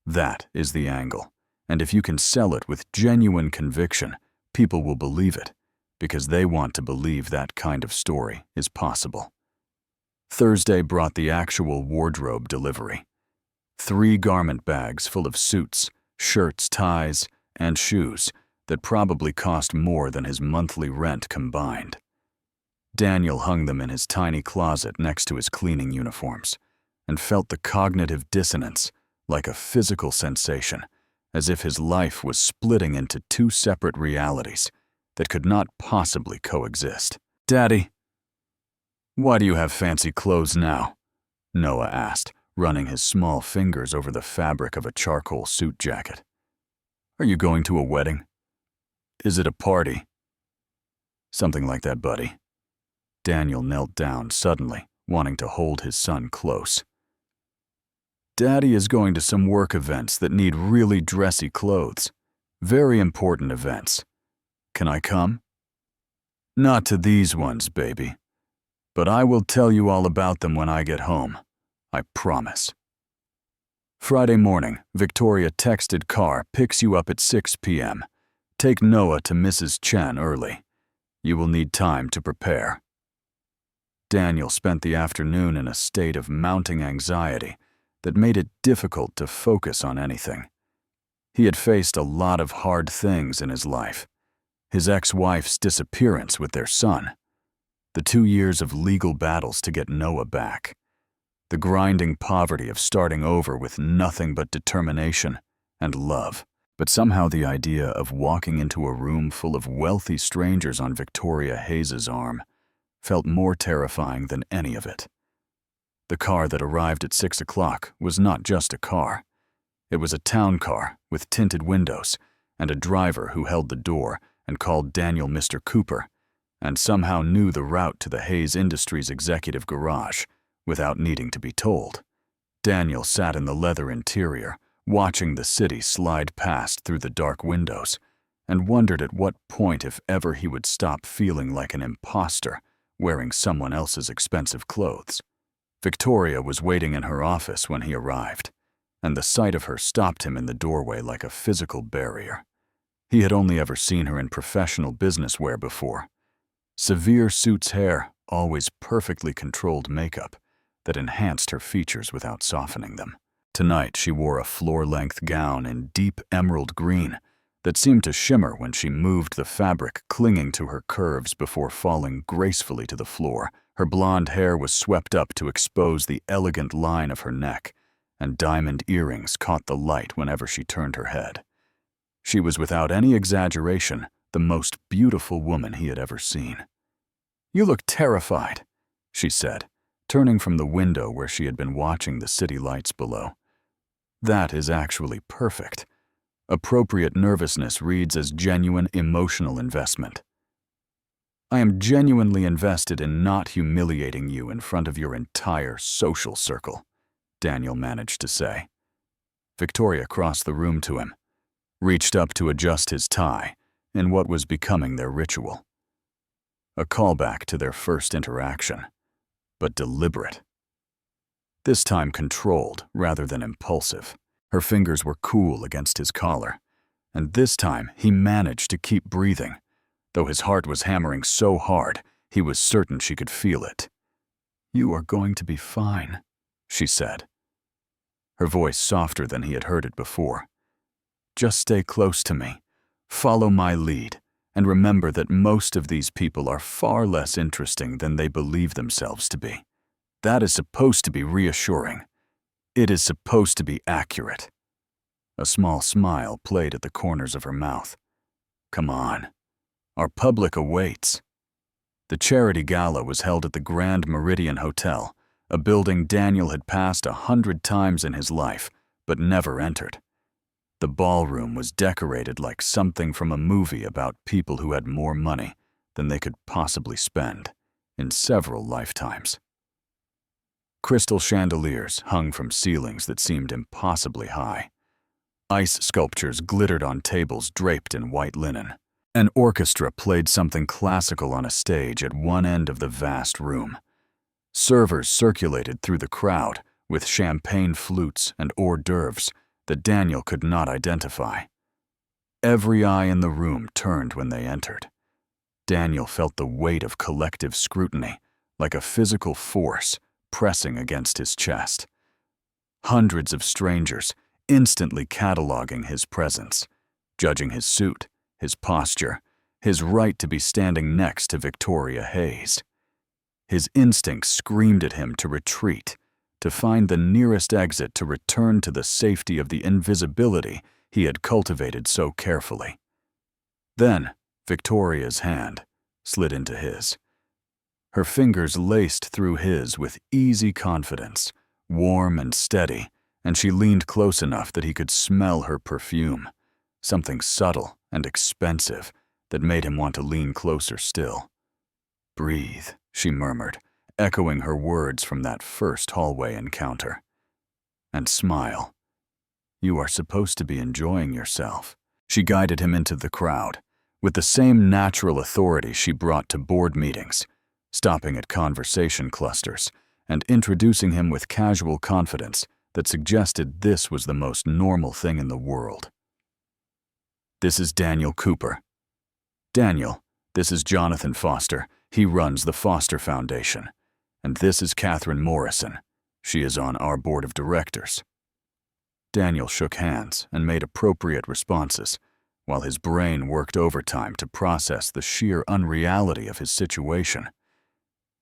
That is the angle, and if you can sell it with genuine conviction, people will believe it, because they want to believe that kind of story is possible. Thursday brought the actual wardrobe delivery. 3 garment bags full of suits, shirts, ties, and shoes that probably cost more than his monthly rent combined. Daniel hung them in his tiny closet next to his cleaning uniforms and felt the cognitive dissonance like a physical sensation, as if his life was splitting into 2 separate realities that could not possibly coexist. "Daddy, why do you have fancy clothes now?" Noah asked, running his small fingers over the fabric of a charcoal suit jacket. "Are you going to a wedding? Is it a party?" "Something like that, buddy." Daniel knelt down suddenly, wanting to hold his son close. "Daddy is going to some work events that need really dressy clothes. Very important events. Can I come?" "Not to these ones, baby. But I will tell you all about them when I get home. I promise." Friday morning, Victoria texted Carr picks you up at 6 p.m. Take Noah to Mrs. Chen early. You will need time to prepare. Daniel spent the afternoon in a state of mounting anxiety that made it difficult to focus on anything. He had faced a lot of hard things in his life. His ex-wife's disappearance with their son, the 2 years of legal battles to get Noah back, the grinding poverty of starting over with nothing but determination and love. But somehow the idea of walking into a room full of wealthy strangers on Victoria Hayes's arm felt more terrifying than any of it. The car that arrived at 6 o'clock was not just a car. It was a town car with tinted windows and a driver who held the door and called Daniel Mr. Cooper, and somehow knew the route to the Hayes Industries executive garage without needing to be told. Daniel sat in the leather interior, watching the city slide past through the dark windows, and wondered at what point, if ever, he would stop feeling like an imposter wearing someone else's expensive clothes. Victoria was waiting in her office when he arrived, and the sight of her stopped him in the doorway like a physical barrier. He had only ever seen her in professional business wear before. Severe suits hair, always perfectly controlled makeup that enhanced her features without softening them. Tonight she wore a floor-length gown in deep emerald green that seemed to shimmer when she moved the fabric clinging to her curves before falling gracefully to the floor. Her blonde hair was swept up to expose the elegant line of her neck, and diamond earrings caught the light whenever she turned her head. She was, without any exaggeration, the most beautiful woman he had ever seen. "You look terrified," she said, turning from the window where she had been watching the city lights below. "That is actually perfect. Appropriate nervousness reads as genuine emotional investment. I am genuinely invested in not humiliating you in front of your entire social circle," Daniel managed to say. Victoria crossed the room to him, reached up to adjust his tie in what was becoming their ritual. A callback to their first interaction, but deliberate. This time controlled rather than impulsive. Her fingers were cool against his collar, and this time he managed to keep breathing, though his heart was hammering so hard he was certain she could feel it. "You are going to be fine," she said, her voice softer than he had heard it before. "Just stay close to me, follow my lead, and remember that most of these people are far less interesting than they believe themselves to be. That is supposed to be reassuring. It is supposed to be accurate." A small smile played at the corners of her mouth. "Come on. Our public awaits." The charity gala was held at the Grand Meridian Hotel, a building Daniel had passed 100 times in his life, but never entered. The ballroom was decorated like something from a movie about people who had more money than they could possibly spend in several lifetimes. Crystal chandeliers hung from ceilings that seemed impossibly high. Ice sculptures glittered on tables draped in white linen. An orchestra played something classical on a stage at one end of the vast room. Servers circulated through the crowd with champagne flutes and hors d'oeuvres that Daniel could not identify. Every eye in the room turned when they entered. Daniel felt the weight of collective scrutiny, like a physical force pressing against his chest. Hundreds of strangers instantly cataloging his presence, judging his suit, his posture, his right to be standing next to Victoria Hayes. His instincts screamed at him to retreat, to find the nearest exit to return to the safety of the invisibility he had cultivated so carefully. Then, Victoria's hand slid into his. Her fingers laced through his with easy confidence, warm and steady, and she leaned close enough that he could smell her perfume, something subtle and expensive that made him want to lean closer still. "Breathe," she murmured, echoing her words from that first hallway encounter. "And smile. You are supposed to be enjoying yourself." She guided him into the crowd, with the same natural authority she brought to board meetings, stopping at conversation clusters and introducing him with casual confidence that suggested this was the most normal thing in the world. "This is Daniel Cooper. Daniel, this is Jonathan Foster. He runs the Foster Foundation. And this is Catherine Morrison. She is on our board of directors." Daniel shook hands and made appropriate responses, while his brain worked overtime to process the sheer unreality of his situation.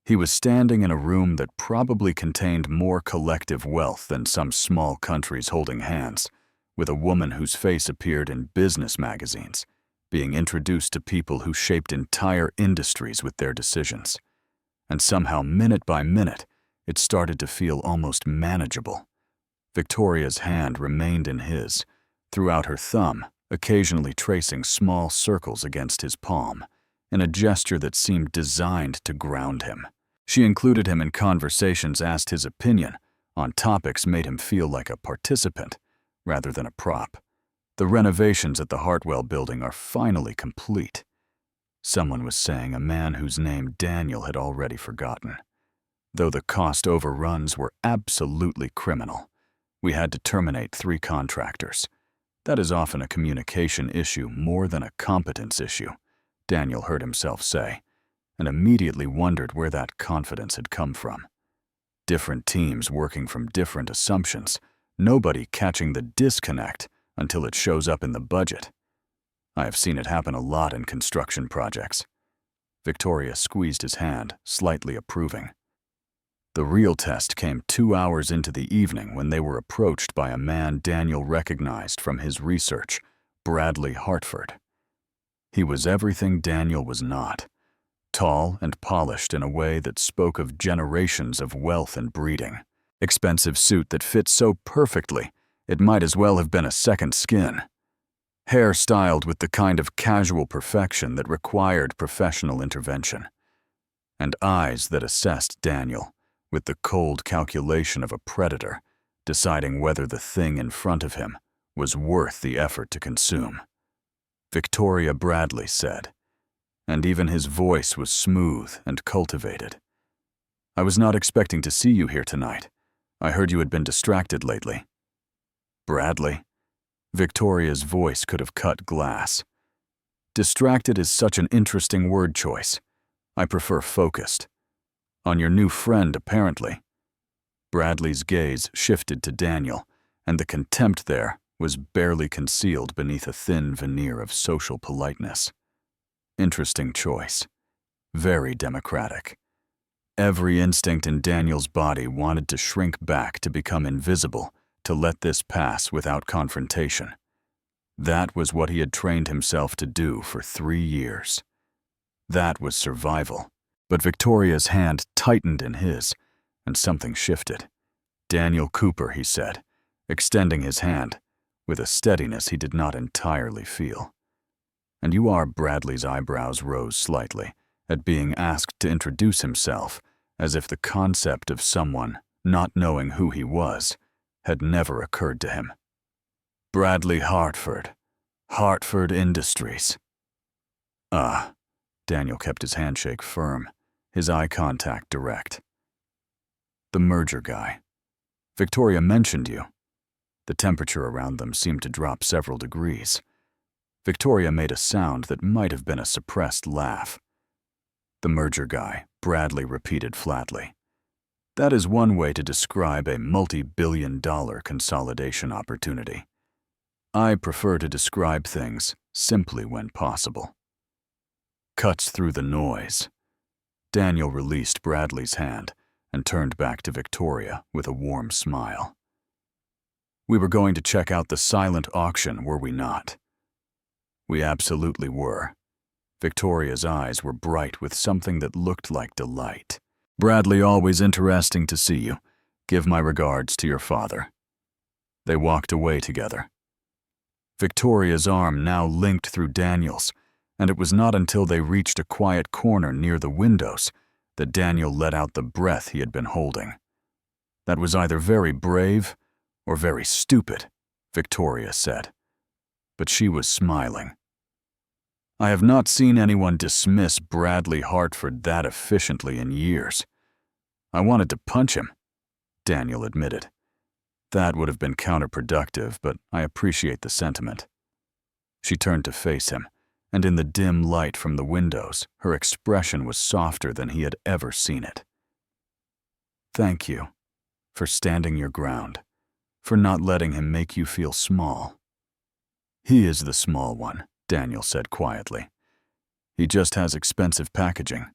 He was standing in a room that probably contained more collective wealth than some small countries holding hands, with a woman whose face appeared in business magazines, being introduced to people who shaped entire industries with their decisions. And somehow, minute by minute, it started to feel almost manageable. Victoria's hand remained in his, throughout her thumb, occasionally tracing small circles against his palm, in a gesture that seemed designed to ground him. She included him in conversations, asked his opinion on topics, made him feel like a participant rather than a prop. The renovations at the Hartwell building are finally complete. Someone was saying, a man whose name Daniel had already forgotten. Though the cost overruns were absolutely criminal, we had to terminate 3 contractors. That is often a communication issue more than a competence issue, Daniel heard himself say, and immediately wondered where that confidence had come from. Different teams working from different assumptions, nobody catching the disconnect until it shows up in the budget. I have seen it happen a lot in construction projects. Victoria squeezed his hand, slightly approving. The real test came 2 hours into the evening when they were approached by a man Daniel recognized from his research, Bradley Hartford. He was everything Daniel was not, tall and polished in a way that spoke of generations of wealth and breeding. Expensive suit that fit so perfectly, it might as well have been a second skin. Hair styled with the kind of casual perfection that required professional intervention. And eyes that assessed Daniel with the cold calculation of a predator, deciding whether the thing in front of him was worth the effort to consume. Victoria Bradley said, and even his voice was smooth and cultivated. "I was not expecting to see you here tonight. I heard you had been distracted lately." "Bradley?" Victoria's voice could have cut glass. "Distracted is such an interesting word choice. I prefer focused. On your new friend, apparently." Bradley's gaze shifted to Daniel, and the contempt there was barely concealed beneath a thin veneer of social politeness. Interesting choice. Very democratic. Every instinct in Daniel's body wanted to shrink back to become invisible, to let this pass without confrontation. That was what he had trained himself to do for 3 years. That was survival. But Victoria's hand tightened in his, and something shifted. "Daniel Cooper," he said, extending his hand, with a steadiness he did not entirely feel. "And you are—" Bradley's eyebrows rose slightly at being asked to introduce himself, as if the concept of someone not knowing who he was had never occurred to him. "Bradley Hartford, Hartford Industries." "Ah." Daniel kept his handshake firm, his eye contact direct. "The merger guy. Victoria mentioned you." The temperature around them seemed to drop several degrees. Victoria made a sound that might have been a suppressed laugh. "The merger guy," Bradley repeated flatly. "That is one way to describe a multi-billion-dollar consolidation opportunity. I prefer to describe things simply when possible." Cuts through the noise. Daniel released Bradley's hand and turned back to Victoria with a warm smile. "We were going to check out the silent auction, were we not?" "We absolutely were." Victoria's eyes were bright with something that looked like delight. "Bradley, always interesting to see you. Give my regards to your father." They walked away together. Victoria's arm now linked through Daniel's, and it was not until they reached a quiet corner near the windows that Daniel let out the breath he had been holding. "That was either very brave or very stupid," Victoria said. But she was smiling. "I have not seen anyone dismiss Bradley Hartford that efficiently in years. I wanted to punch him," Daniel admitted. "That would have been counterproductive, but I appreciate the sentiment." She turned to face him, and in the dim light from the windows, her expression was softer than he had ever seen it. "Thank you for standing your ground, for not letting him make you feel small." "He is the small one," Daniel said quietly. "He just has expensive packaging."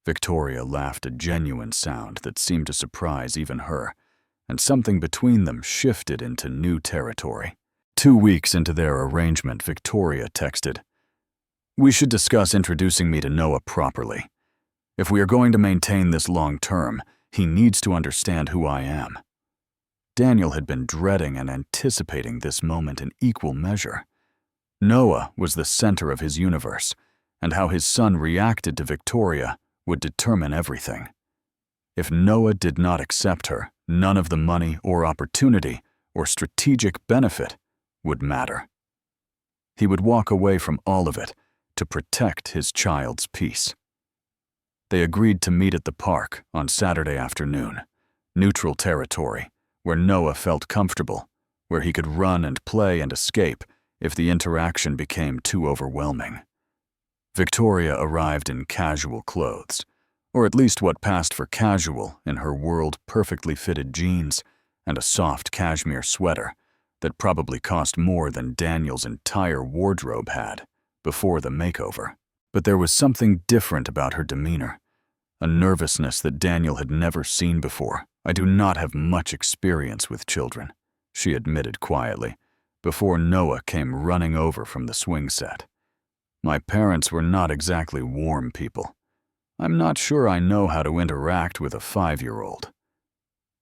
Victoria laughed a genuine sound that seemed to surprise even her, and something between them shifted into new territory. 2 weeks into their arrangement, Victoria texted, "We should discuss introducing me to Noah properly. If we are going to maintain this long term, he needs to understand who I am." Daniel had been dreading and anticipating this moment in equal measure. Noah was the center of his universe, and how his son reacted to Victoria would determine everything. If Noah did not accept her, none of the money or opportunity or strategic benefit would matter. He would walk away from all of it to protect his child's peace. They agreed to meet at the park on Saturday afternoon, neutral territory, where Noah felt comfortable, where he could run and play and escape if the interaction became too overwhelming. Victoria arrived in casual clothes, or at least what passed for casual in her world, perfectly fitted jeans and a soft cashmere sweater that probably cost more than Daniel's entire wardrobe had before the makeover. But there was something different about her demeanor, a nervousness that Daniel had never seen before. "I do not have much experience with children," she admitted quietly, before Noah came running over from the swing set. "My parents were not exactly warm people. I'm not sure I know how to interact with a 5-year-old.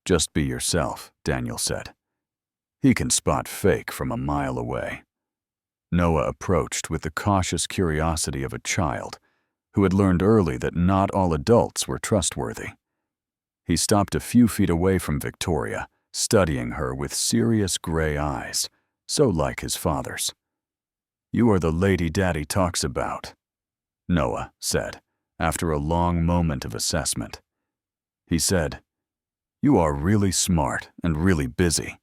"Just be yourself," Daniel said. "He can spot fake from a mile away." Noah approached with the cautious curiosity of a child who had learned early that not all adults were trustworthy. He stopped a few feet away from Victoria, studying her with serious gray eyes, so like his father's. "You are the lady Daddy talks about." Noah said, after a long moment of assessment. He said, "You are really smart and really busy."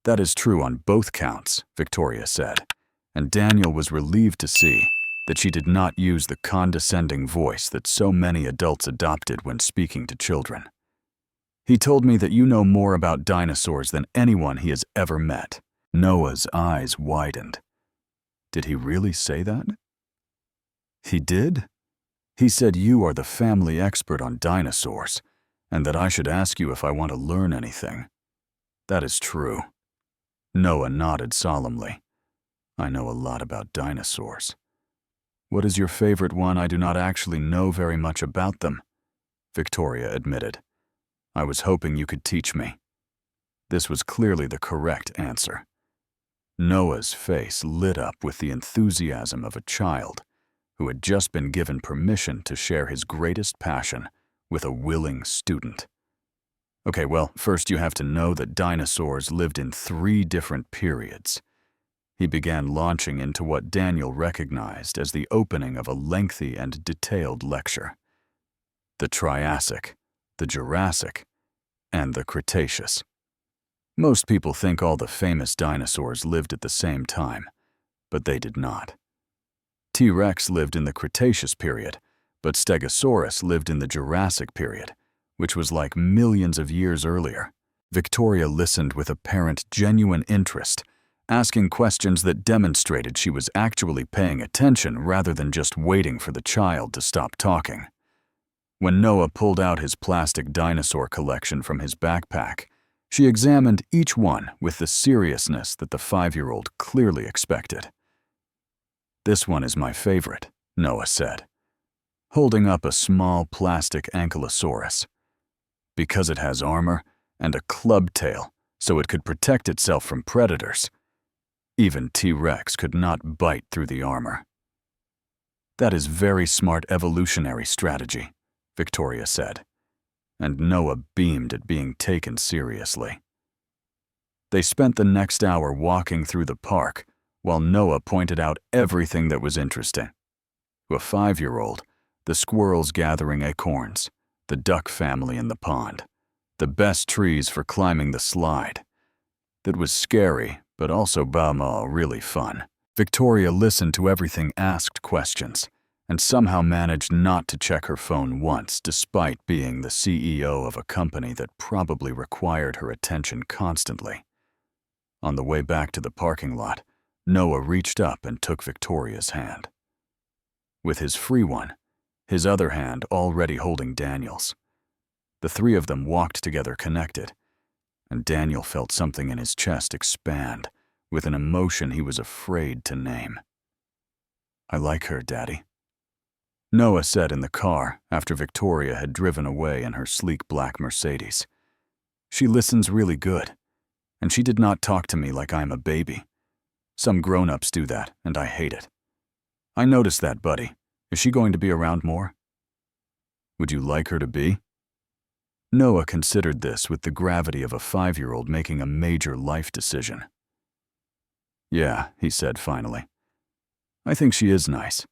"That is true on both counts," Victoria said, and Daniel was relieved to see that she did not use the condescending voice that so many adults adopted when speaking to children. "He told me that you know more about dinosaurs than anyone he has ever met." Noah's eyes widened. Did he really say that? He did? He said you are the family expert on dinosaurs, and that I should ask you if I want to learn anything. That is true. Noah nodded solemnly. I know a lot about dinosaurs. What is your favorite one? I do not actually know very much about them, Victoria admitted. I was hoping you could teach me. This was clearly the correct answer. Noah's face lit up with the enthusiasm of a child who had just been given permission to share his greatest passion with a willing student. Okay, well, first you have to know that dinosaurs lived in 3 different periods. He began launching into what Daniel recognized as the opening of a lengthy and detailed lecture. The Triassic, the Jurassic, and the Cretaceous. Most people think all the famous dinosaurs lived at the same time, but they did not. T-Rex lived in the Cretaceous period, but Stegosaurus lived in the Jurassic period, which was like millions of years earlier. Victoria listened with apparent genuine interest, asking questions that demonstrated she was actually paying attention rather than just waiting for the child to stop talking. When Noah pulled out his plastic dinosaur collection from his backpack, she examined each one with the seriousness that the 5-year-old clearly expected. This one is my favorite, Noah said, holding up a small plastic ankylosaurus. Because it has armor and a club tail, so it could protect itself from predators. Even T-Rex could not bite through the armor. That is very smart evolutionary strategy, Victoria said, and Noah beamed at being taken seriously. They spent the next hour walking through the park, while Noah pointed out everything that was interesting. To a 5-year-old, the squirrels gathering acorns, the duck family in the pond, the best trees for climbing the slide. That was scary, but also really fun. Victoria listened to everything, asked questions, and somehow managed not to check her phone once despite being the CEO of a company that probably required her attention constantly. On the way back to the parking lot, Noah reached up and took Victoria's hand. With his free one, his other hand already holding Daniel's. The 3 of them walked together connected, and Daniel felt something in his chest expand with an emotion he was afraid to name. I like her, Daddy. Noah said in the car after Victoria had driven away in her sleek black Mercedes. She listens really good, and she did not talk to me like I'm a baby. Some grown-ups do that, and I hate it. I noticed that, buddy. Is she going to be around more? Would you like her to be? Noah considered this with the gravity of a 5-year-old making a major life decision. Yeah, he said finally. I think she is nice,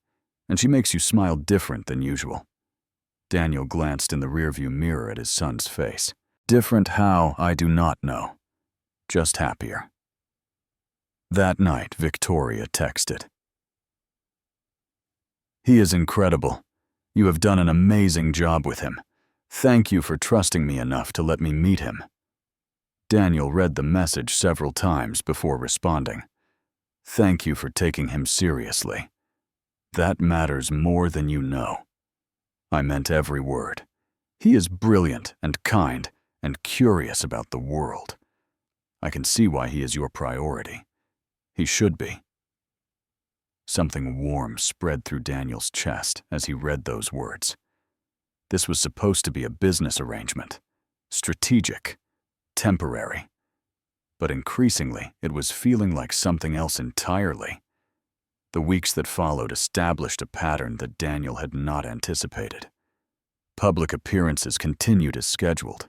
and she makes you smile different than usual. Daniel glanced in the rearview mirror at his son's face. Different how, I do not know. Just happier. That night, Victoria texted. He is incredible. You have done an amazing job with him. Thank you for trusting me enough to let me meet him. Daniel read the message several times before responding. Thank you for taking him seriously. That matters more than you know. I meant every word. He is brilliant and kind and curious about the world. I can see why he is your priority. He should be. Something warm spread through Daniel's chest as he read those words. This was supposed to be a business arrangement, strategic, temporary. But increasingly, it was feeling like something else entirely. The weeks that followed established a pattern that Daniel had not anticipated. Public appearances continued as scheduled.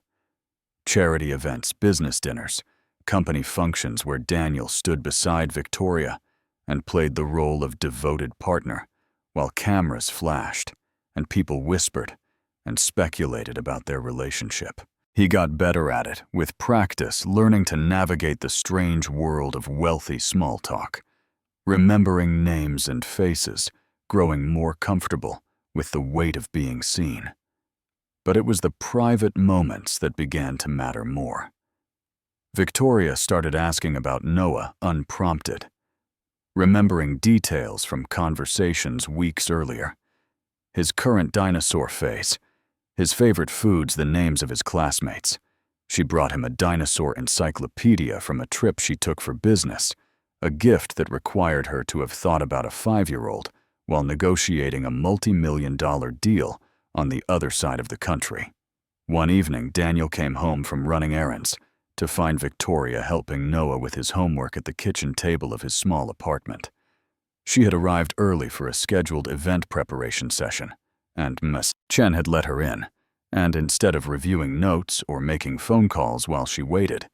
Charity events, business dinners, company functions where Daniel stood beside Victoria and played the role of devoted partner while cameras flashed and people whispered and speculated about their relationship. He got better at it, with practice learning to navigate the strange world of wealthy small talk, remembering names and faces, growing more comfortable with the weight of being seen. But it was the private moments that began to matter more. Victoria started asking about Noah unprompted, remembering details from conversations weeks earlier. His current dinosaur phase, his favorite foods, the names of his classmates. She brought him a dinosaur encyclopedia from a trip she took for business, a gift that required her to have thought about a 5-year-old while negotiating a multi-million-dollar deal on the other side of the country. One evening, Daniel came home from running errands to find Victoria helping Noah with his homework at the kitchen table of his small apartment. She had arrived early for a scheduled event preparation session, and Ms. Chen had let her in, and instead of reviewing notes or making phone calls while she waited,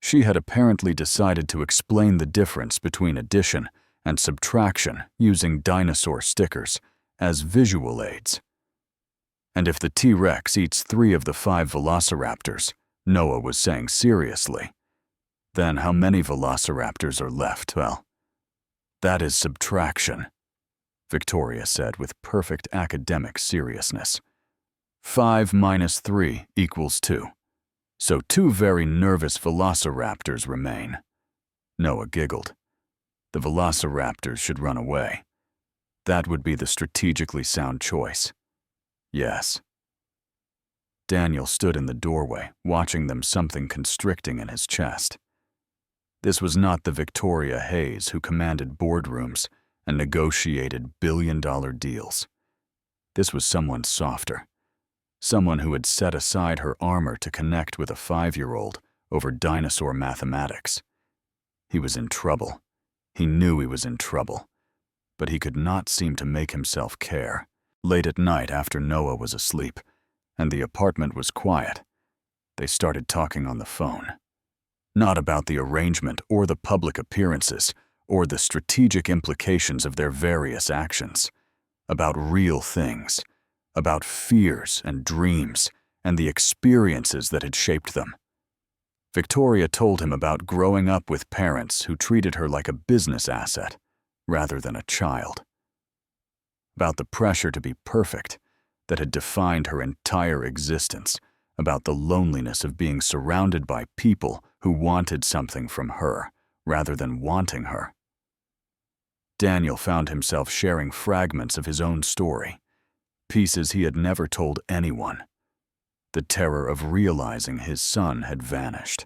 she had apparently decided to explain the difference between addition and subtraction using dinosaur stickers as visual aids. And if the T-Rex eats 3 of the 5 velociraptors, Noah was saying seriously, then how many velociraptors are left? Well, that is subtraction, Victoria said with perfect academic seriousness. 5 minus 3 equals 2. So 2 very nervous velociraptors remain. Noah giggled. The velociraptors should run away. That would be the strategically sound choice. Yes. Daniel stood in the doorway, watching them, something constricting in his chest. This was not the Victoria Hayes who commanded boardrooms and negotiated billion-dollar deals. This was someone softer, someone who had set aside her armor to connect with a 5-year-old over dinosaur mathematics. He was in trouble. He knew he was in trouble, but he could not seem to make himself care. Late at night, after Noah was asleep and the apartment was quiet, they started talking on the phone. Not about the arrangement or the public appearances or the strategic implications of their various actions. About real things, about fears and dreams and the experiences that had shaped them. Victoria told him about growing up with parents who treated her like a business asset rather than a child. About the pressure to be perfect that had defined her entire existence, about the loneliness of being surrounded by people who wanted something from her rather than wanting her. Daniel found himself sharing fragments of his own story, pieces he had never told anyone. The terror of realizing his son had vanished,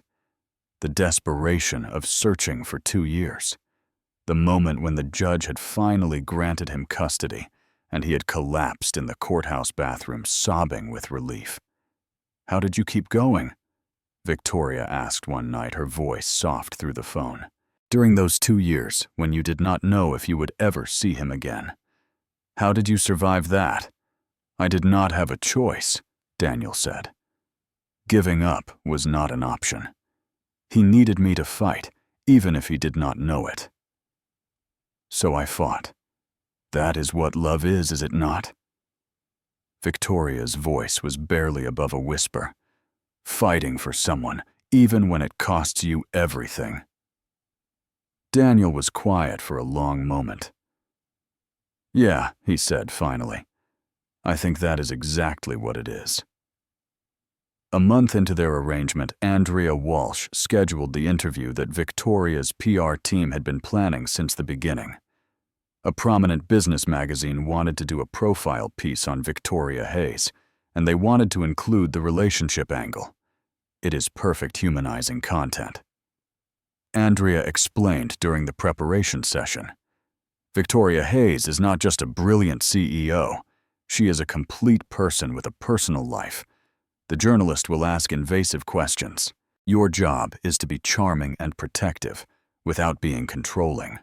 the desperation of searching for 2 years, the moment when the judge had finally granted him custody and he had collapsed in the courthouse bathroom sobbing with relief. "How did you keep going?" Victoria asked one night, her voice soft through the phone. "During those 2 years, when you did not know if you would ever see him again. How did you survive that?" "I did not have a choice," Daniel said. Giving up was not an option. He needed me to fight, even if he did not know it. So I fought. That is what love is it not? Victoria's voice was barely above a whisper. Fighting for someone, even when it costs you everything. Daniel was quiet for a long moment. "Yeah," he said finally. "I think that is exactly what it is." A month into their arrangement, Andrea Walsh scheduled the interview that Victoria's PR team had been planning since the beginning. A prominent business magazine wanted to do a profile piece on Victoria Hayes, and they wanted to include the relationship angle. It is perfect humanizing content. Andrea explained during the preparation session. Victoria Hayes is not just a brilliant CEO. She is a complete person with a personal life. The journalist will ask invasive questions. Your job is to be charming and protective, without being controlling.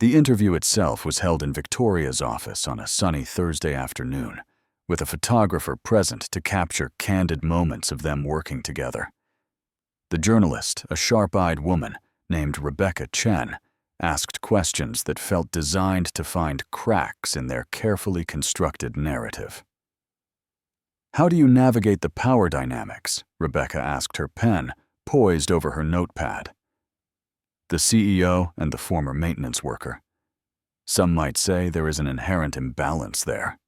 The interview itself was held in Victoria's office on a sunny Thursday afternoon, with a photographer present to capture candid moments of them working together. The journalist, a sharp-eyed woman named Rebecca Chen, asked questions that felt designed to find cracks in their carefully constructed narrative. "How do you navigate the power dynamics?" Rebecca asked her pen, poised over her notepad. "The CEO and the former maintenance worker. Some might say there is an inherent imbalance there."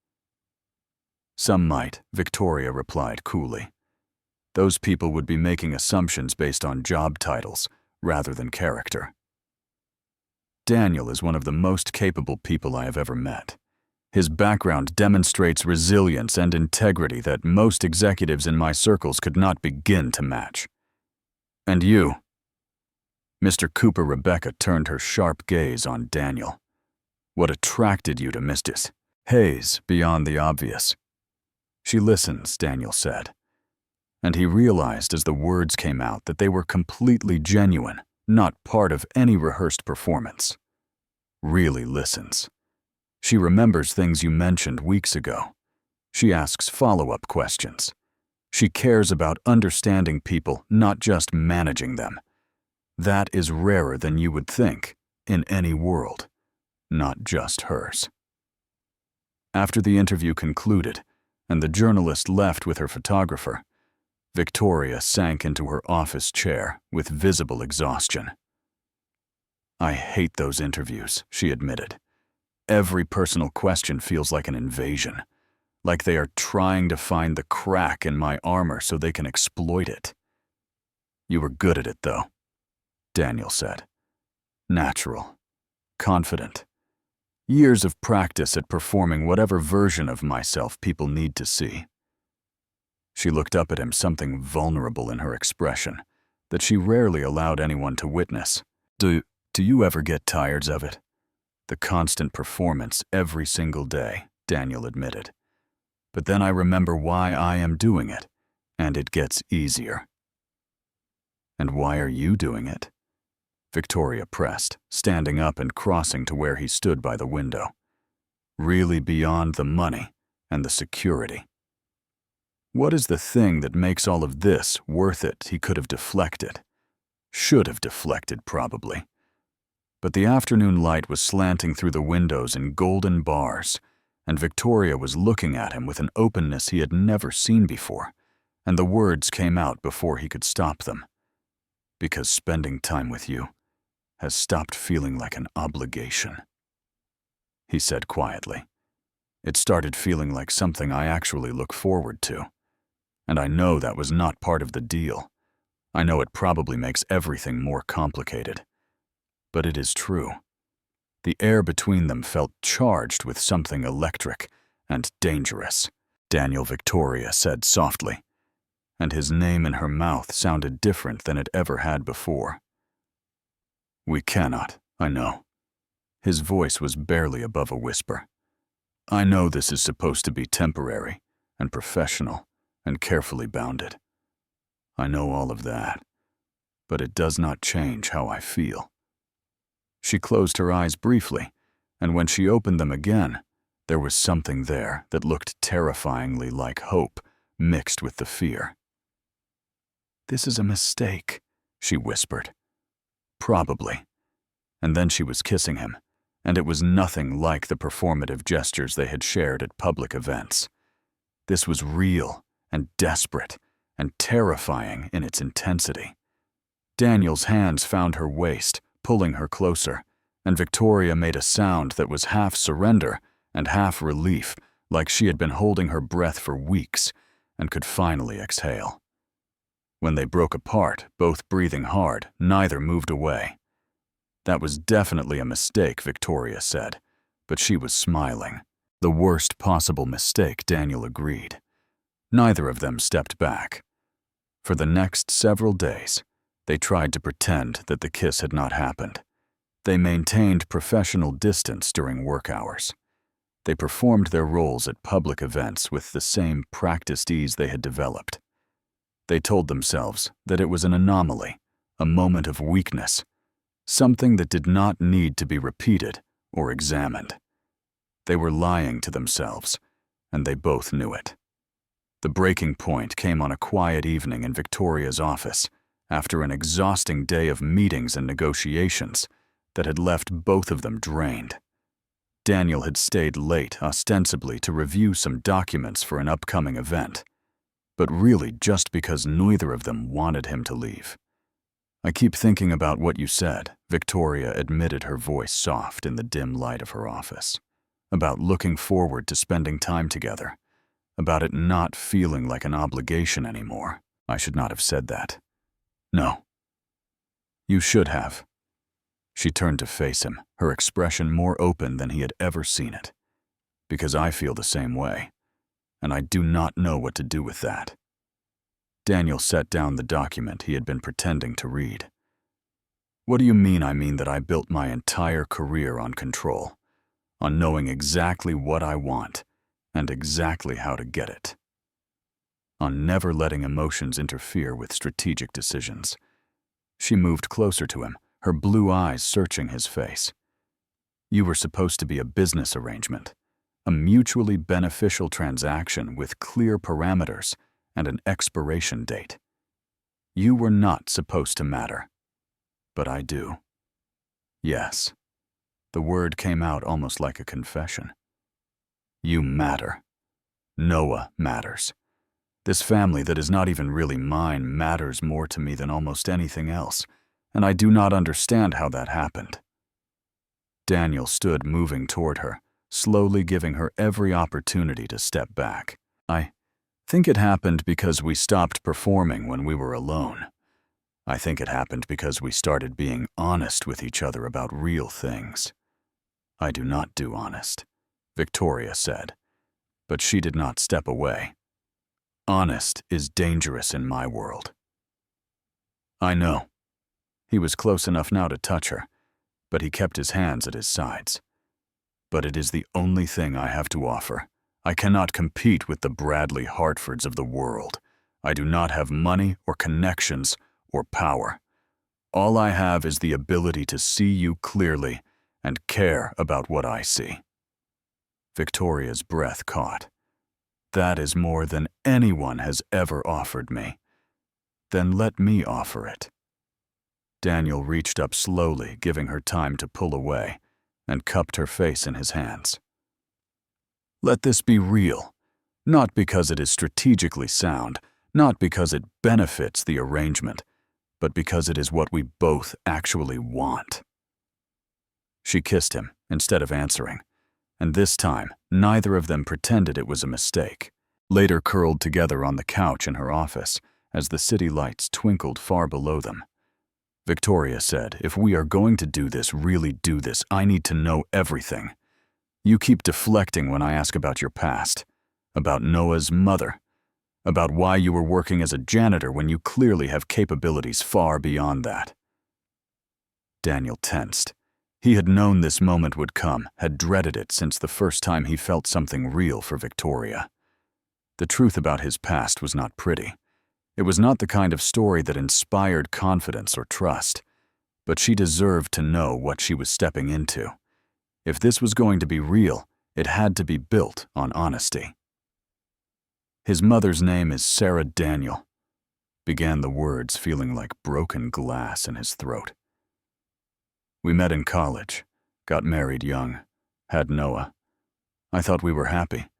"Some might," Victoria replied coolly. "Those people would be making assumptions based on job titles rather than character." "Daniel is one of the most capable people I have ever met. His background demonstrates resilience and integrity that most executives in my circles could not begin to match. And you?" Mr. Cooper. Rebecca turned her sharp gaze on Daniel. "What attracted you to Mr. Hayes beyond the obvious?" "She listens," Daniel said. And he realized as the words came out that they were completely genuine, not part of any rehearsed performance. "Really listens. She remembers things you mentioned weeks ago. She asks follow-up questions. She cares about understanding people, not just managing them. That is rarer than you would think, in any world, not just hers." After the interview concluded, and the journalist left with her photographer, Victoria sank into her office chair with visible exhaustion. "I hate those interviews," she admitted. "Every personal question feels like an invasion, like they are trying to find the crack in my armor so they can exploit it." "You were good at it, though," Daniel said. "Natural, confident. Years of practice at performing whatever version of myself people need to see." She looked up at him, something vulnerable in her expression that she rarely allowed anyone to witness. Do you ever get tired of it?" "The constant performance every single day," Daniel admitted. "But then I remember why I am doing it, and it gets easier." "And why are you doing it?" Victoria pressed, standing up and crossing to where he stood by the window. "Really beyond the money and the security. What is the thing that makes all of this worth it?" He could have deflected. Should have deflected, probably. But the afternoon light was slanting through the windows in golden bars, and Victoria was looking at him with an openness he had never seen before, and the words came out before he could stop them. "Because spending time with you has stopped feeling like an obligation," he said quietly. "It started feeling like something I actually look forward to. And I know that was not part of the deal. I know it probably makes everything more complicated. But it is true." The air between them felt charged with something electric and dangerous. "Daniel," Victoria said softly, and his name in her mouth sounded different than it ever had before. "We cannot, I know." His voice was barely above a whisper. "I know this is supposed to be temporary and professional and carefully bounded. I know all of that, but it does not change how I feel." She closed her eyes briefly, and when she opened them again, there was something there that looked terrifyingly like hope mixed with the fear. "This is a mistake," she whispered. "Probably." And then she was kissing him, and it was nothing like the performative gestures they had shared at public events. This was real and desperate and terrifying in its intensity. Daniel's hands found her waist, pulling her closer, and Victoria made a sound that was half surrender and half relief, like she had been holding her breath for weeks and could finally exhale. When they broke apart, both breathing hard, neither moved away. "That was definitely a mistake," Victoria said, but she was smiling. "The worst possible mistake," Daniel agreed. Neither of them stepped back. For the next several days, they tried to pretend that the kiss had not happened. They maintained professional distance during work hours. They performed their roles at public events with the same practiced ease they had developed. They told themselves that it was an anomaly, a moment of weakness, something that did not need to be repeated or examined. They were lying to themselves, and they both knew it. The breaking point came on a quiet evening in Victoria's office. After an exhausting day of meetings and negotiations, that had left both of them drained. Daniel had stayed late, ostensibly to review some documents for an upcoming event, but really just because neither of them wanted him to leave. "I keep thinking about what you said," Victoria admitted, her voice soft in the dim light of her office. "About looking forward to spending time together. About it not feeling like an obligation anymore. I should not have said that." "No. You should have." She turned to face him, her expression more open than he had ever seen it. "Because I feel the same way, and I do not know what to do with that." Daniel set down the document he had been pretending to read. "What do you mean?" "I mean that I built my entire career on control, on knowing exactly what I want and exactly how to get it, on never letting emotions interfere with strategic decisions." She moved closer to him, her blue eyes searching his face. "You were supposed to be a business arrangement, a mutually beneficial transaction with clear parameters and an expiration date. You were not supposed to matter. But I do." "Yes." The word came out almost like a confession. "You matter. Noah matters. This family that is not even really mine matters more to me than almost anything else, and I do not understand how that happened." Daniel stood moving toward her, slowly giving her every opportunity to step back. "I think it happened because we stopped performing when we were alone. I think it happened because we started being honest with each other about real things." "I do not do honest," Victoria said, but she did not step away. "Honest is dangerous in my world." "I know." He was close enough now to touch her, but he kept his hands at his sides. "But it is the only thing I have to offer. I cannot compete with the Bradley Hartfords of the world. I do not have money or connections or power. All I have is the ability to see you clearly and care about what I see." Victoria's breath caught. "That is more than anyone has ever offered me. Then let me offer it." Daniel reached up slowly, giving her time to pull away, and cupped her face in his hands. "Let this be real, not because it is strategically sound, not because it benefits the arrangement, but because it is what we both actually want." She kissed him instead of answering, and this time neither of them pretended it was a mistake. Later curled together on the couch in her office as the city lights twinkled far below them. Victoria said, "If we are going to do this, really do this, I need to know everything. You keep deflecting when I ask about your past, about Noah's mother, about why you were working as a janitor when you clearly have capabilities far beyond that." Daniel tensed. He had known this moment would come, had dreaded it since the first time he felt something real for Victoria. The truth about his past was not pretty. It was not the kind of story that inspired confidence or trust, but she deserved to know what she was stepping into. If this was going to be real, it had to be built on honesty. "His mother's name is Sarah Daniel," began the words, feeling like broken glass in his throat. "We met in college, got married young, had Noah. I thought we were happy.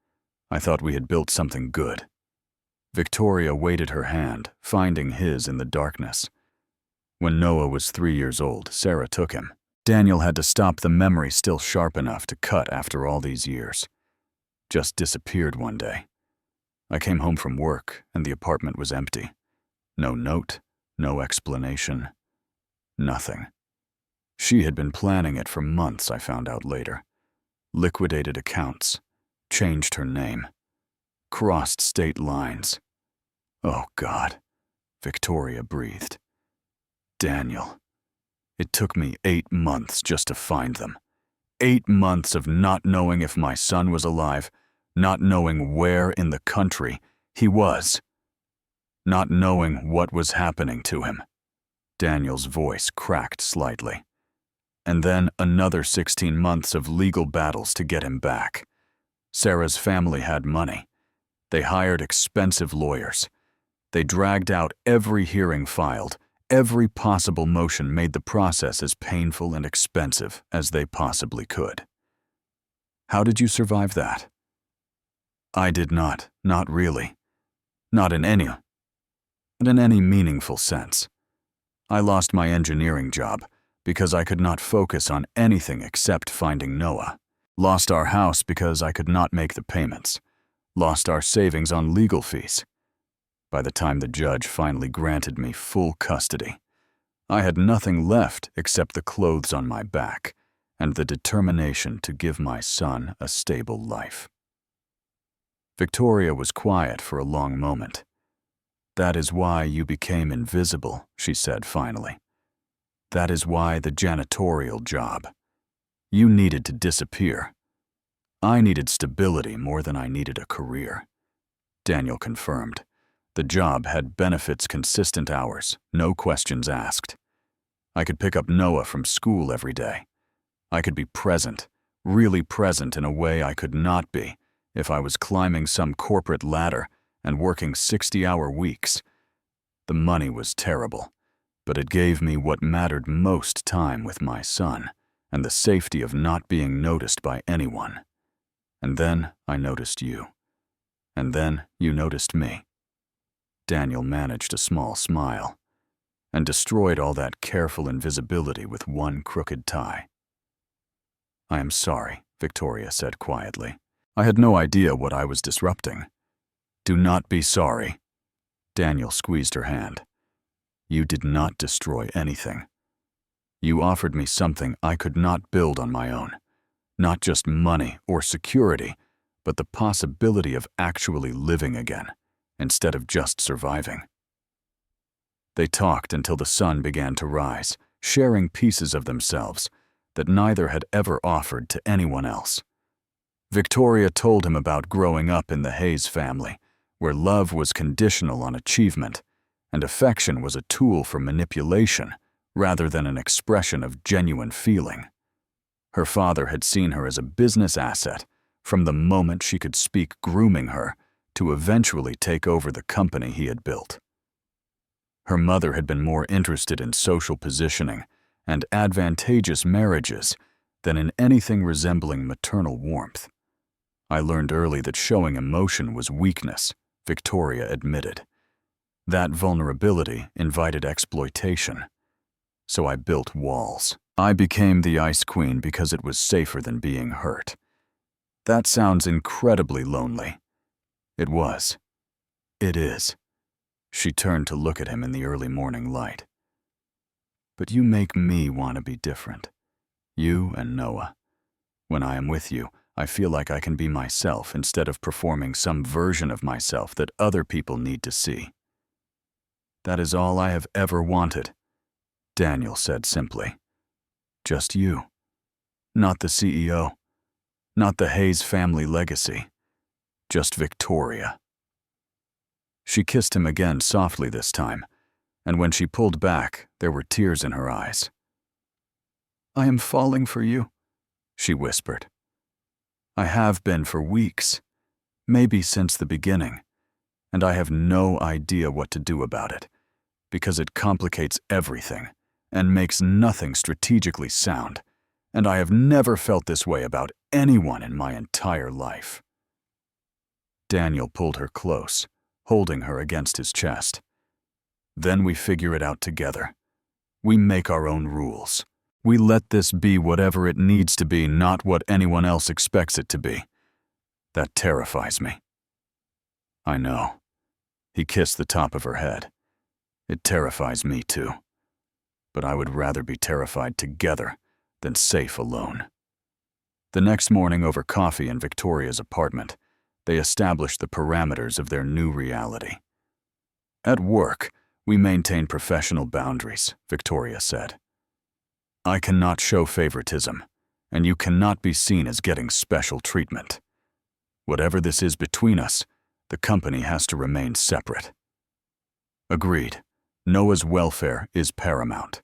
I thought we had built something good." Victoria weighted her hand, finding his in the darkness. "When Noah was 3 years old, Sarah took him. Daniel had to stop, the memory still sharp enough to cut after all these years. Just disappeared one day. I came home from work, and the apartment was empty. No note, no explanation, nothing. She had been planning it for months, I found out later. Liquidated accounts, changed her name, crossed state lines. Oh, God," Victoria breathed. "Daniel. It took me 8 months just to find them. 8 months of not knowing if my son was alive, not knowing where in the country he was, not knowing what was happening to him." Daniel's voice cracked slightly. "And then another 16 months of legal battles to get him back. Sarah's family had money. They hired expensive lawyers. They dragged out every hearing filed, Every possible motion made the process as painful and expensive as they possibly could. How did you survive that? I did not really. Not in any meaningful sense. I lost my engineering job because I could not focus on anything except finding Noah. Lost our house because I could not make the payments. Lost our savings on legal fees. By the time the judge finally granted me full custody, I had nothing left except the clothes on my back and the determination to give my son a stable life. Victoria was quiet for a long moment. That is why you became invisible, she said finally. That is why the janitorial job. You needed to disappear. I needed stability more than I needed a career. Daniel confirmed. The job had benefits, consistent hours, no questions asked. I could pick up Noah from school every day. I could be present, really present in a way I could not be if I was climbing some corporate ladder and working 60-hour weeks. The money was terrible, but it gave me what mattered most: time with my son and the safety of not being noticed by anyone. And then I noticed you. And then you noticed me. Daniel managed a small smile and destroyed all that careful invisibility with one crooked tie. I am sorry, Victoria said quietly. I had no idea what I was disrupting. Do not be sorry. Daniel squeezed her hand. You did not destroy anything. You offered me something I could not build on my own. Not just money or security, but the possibility of actually living again, instead of just surviving. They talked until the sun began to rise, sharing pieces of themselves that neither had ever offered to anyone else. Victoria told him about growing up in the Hayes family, where love was conditional on achievement, and affection was a tool for manipulation rather than an expression of genuine feeling. Her father had seen her as a business asset from the moment she could speak, grooming her to eventually take over the company he had built. Her mother had been more interested in social positioning and advantageous marriages than in anything resembling maternal warmth. I learned early that showing emotion was weakness, Victoria admitted. That vulnerability invited exploitation. So I built walls. I became the Ice Queen because it was safer than being hurt. That sounds incredibly lonely. It was. It is. She turned to look at him in the early morning light. But you make me want to be different. You and Noah. When I am with you, I feel like I can be myself instead of performing some version of myself that other people need to see. That is all I have ever wanted, Daniel said simply. Just you. Not the CEO. Not the Hayes family legacy. Just Victoria. She kissed him again softly this time, and when she pulled back, there were tears in her eyes. I am falling for you, she whispered. I have been for weeks, maybe since the beginning, and I have no idea what to do about it, because it complicates everything and makes nothing strategically sound, and I have never felt this way about anyone in my entire life. Daniel pulled her close, holding her against his chest. Then we figure it out together. We make our own rules. We let this be whatever it needs to be, not what anyone else expects it to be. That terrifies me. I know. He kissed the top of her head. It terrifies me too. But I would rather be terrified together than safe alone. The next morning, over coffee in Victoria's apartment, they established the parameters of their new reality. At work, we maintain professional boundaries, Victoria said. I cannot show favoritism, and you cannot be seen as getting special treatment. Whatever this is between us, the company has to remain separate. Agreed. Noah's welfare is paramount.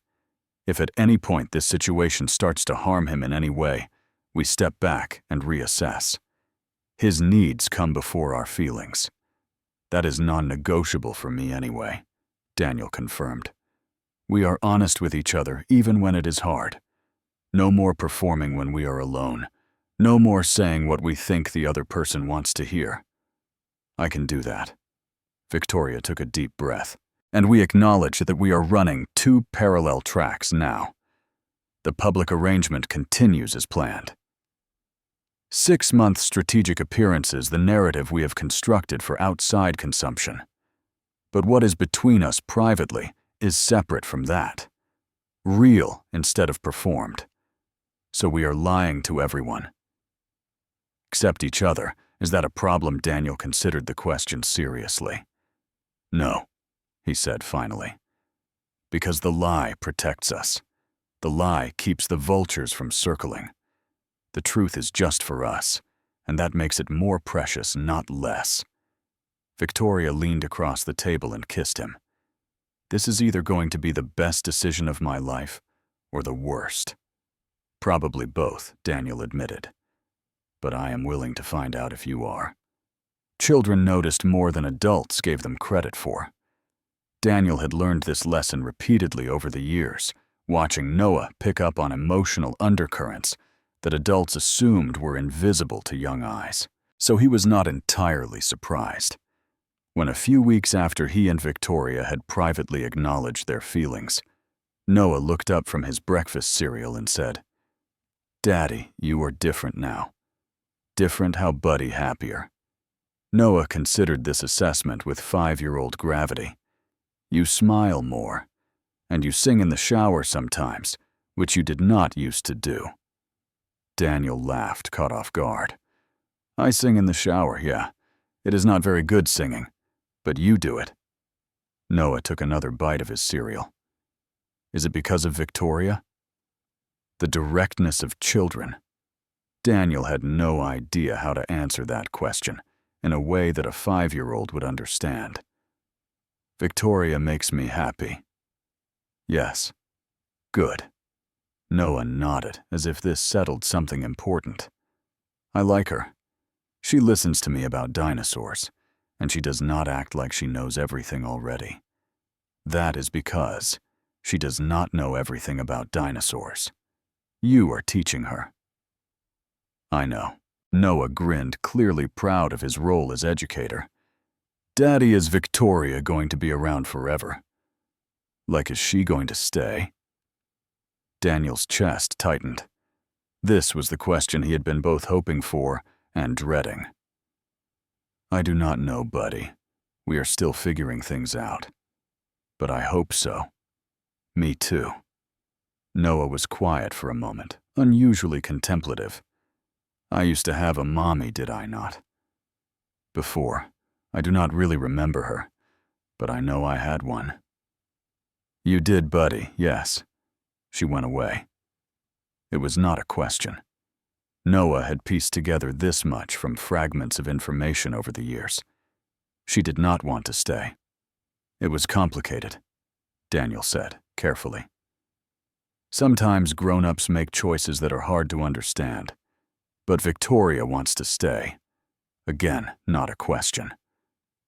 If at any point this situation starts to harm him in any way, we step back and reassess. His needs come before our feelings. That is non-negotiable for me anyway, Daniel confirmed. We are honest with each other even when it is hard. No more performing when we are alone. No more saying what we think the other person wants to hear. I can do that. Victoria took a deep breath. And we acknowledge that we are running two parallel tracks now. The public arrangement continues as planned. 6-month strategic appearances, the narrative we have constructed for outside consumption. But what is between us privately is separate from that. Real instead of performed. So we are lying to everyone. Except each other. Is that a problem? Daniel considered the question seriously. No, he said finally. Because the lie protects us. The lie keeps the vultures from circling. The truth is just for us, and that makes it more precious, not less. Victoria leaned across the table and kissed him. This is either going to be the best decision of my life or the worst. Probably both, Daniel admitted. But I am willing to find out if you are. Children noticed more than adults gave them credit for. Daniel had learned this lesson repeatedly over the years, watching Noah pick up on emotional undercurrents that adults assumed were invisible to young eyes. So he was not entirely surprised when a few weeks after he and Victoria had privately acknowledged their feelings, Noah looked up from his breakfast cereal and said, "Daddy, you are different now. Different how Buddy happier." Noah considered this assessment with 5-year-old gravity. You smile more, and you sing in the shower sometimes, which you did not used to do. Daniel laughed, caught off guard. I sing in the shower, yeah. It is not very good singing, but you do it. Noah took another bite of his cereal. Is it because of Victoria? The directness of children. Daniel had no idea how to answer that question in a way that a 5-year-old would understand. Victoria makes me happy. Yes. Good. Noah nodded, as if this settled something important. I like her. She listens to me about dinosaurs, and she does not act like she knows everything already. That is because she does not know everything about dinosaurs. You are teaching her. I know. Noah grinned, clearly proud of his role as educator. Daddy, is Victoria going to be around forever? Like, is she going to stay? Daniel's chest tightened. This was the question he had been both hoping for and dreading. I do not know, Buddy. We are still figuring things out. But I hope so. Me too. Noah was quiet for a moment, unusually contemplative. I used to have a mommy, did I not? Before. I do not really remember her, but I know I had one. You did, Buddy, yes. She went away. It was not a question. Noah had pieced together this much from fragments of information over the years. She did not want to stay. It was complicated, Daniel said, carefully. Sometimes grown-ups make choices that are hard to understand. But Victoria wants to stay. Again, not a question.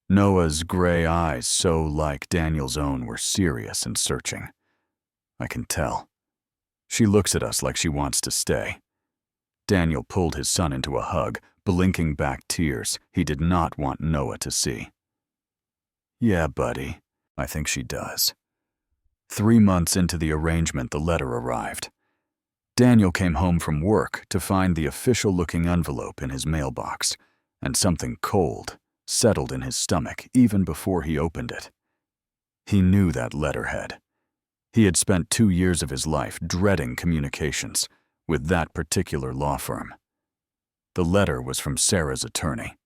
Noah's gray eyes, so like Daniel's own, were serious and searching. I can tell. She looks at us like she wants to stay. Daniel pulled his son into a hug, blinking back tears he did not want Noah to see. Yeah, Buddy, I think she does. 3 months into the arrangement, the letter arrived. Daniel came home from work to find the official-looking envelope in his mailbox, and something cold settled in his stomach even before he opened it. He knew that letterhead. He had spent 2 years of his life dreading communications with that particular law firm. The letter was from Sarah's attorney.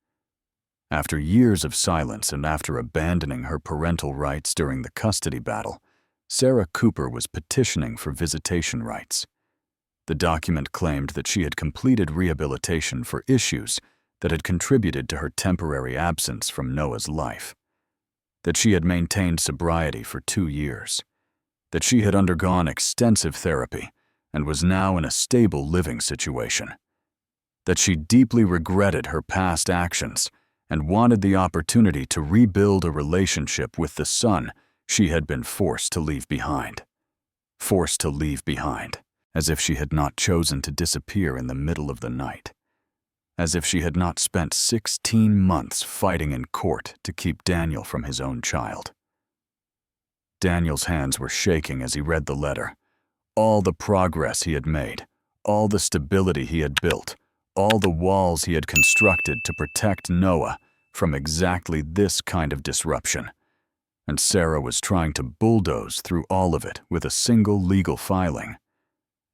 After years of silence and after abandoning her parental rights during the custody battle, Sarah Cooper was petitioning for visitation rights. The document claimed that she had completed rehabilitation for issues that had contributed to her temporary absence from Noah's life, that she had maintained sobriety for 2 years, that she had undergone extensive therapy and was now in a stable living situation, that she deeply regretted her past actions and wanted the opportunity to rebuild a relationship with the son she had been forced to leave behind. forced to leave behind, as if she had not chosen to disappear in the middle of the night, as if she had not spent 16 months fighting in court to keep Daniel from his own child. Daniel's hands were shaking as he read the letter. All the progress he had made, all the stability he had built, all the walls he had constructed to protect Noah from exactly this kind of disruption. And Sarah was trying to bulldoze through all of it with a single legal filing.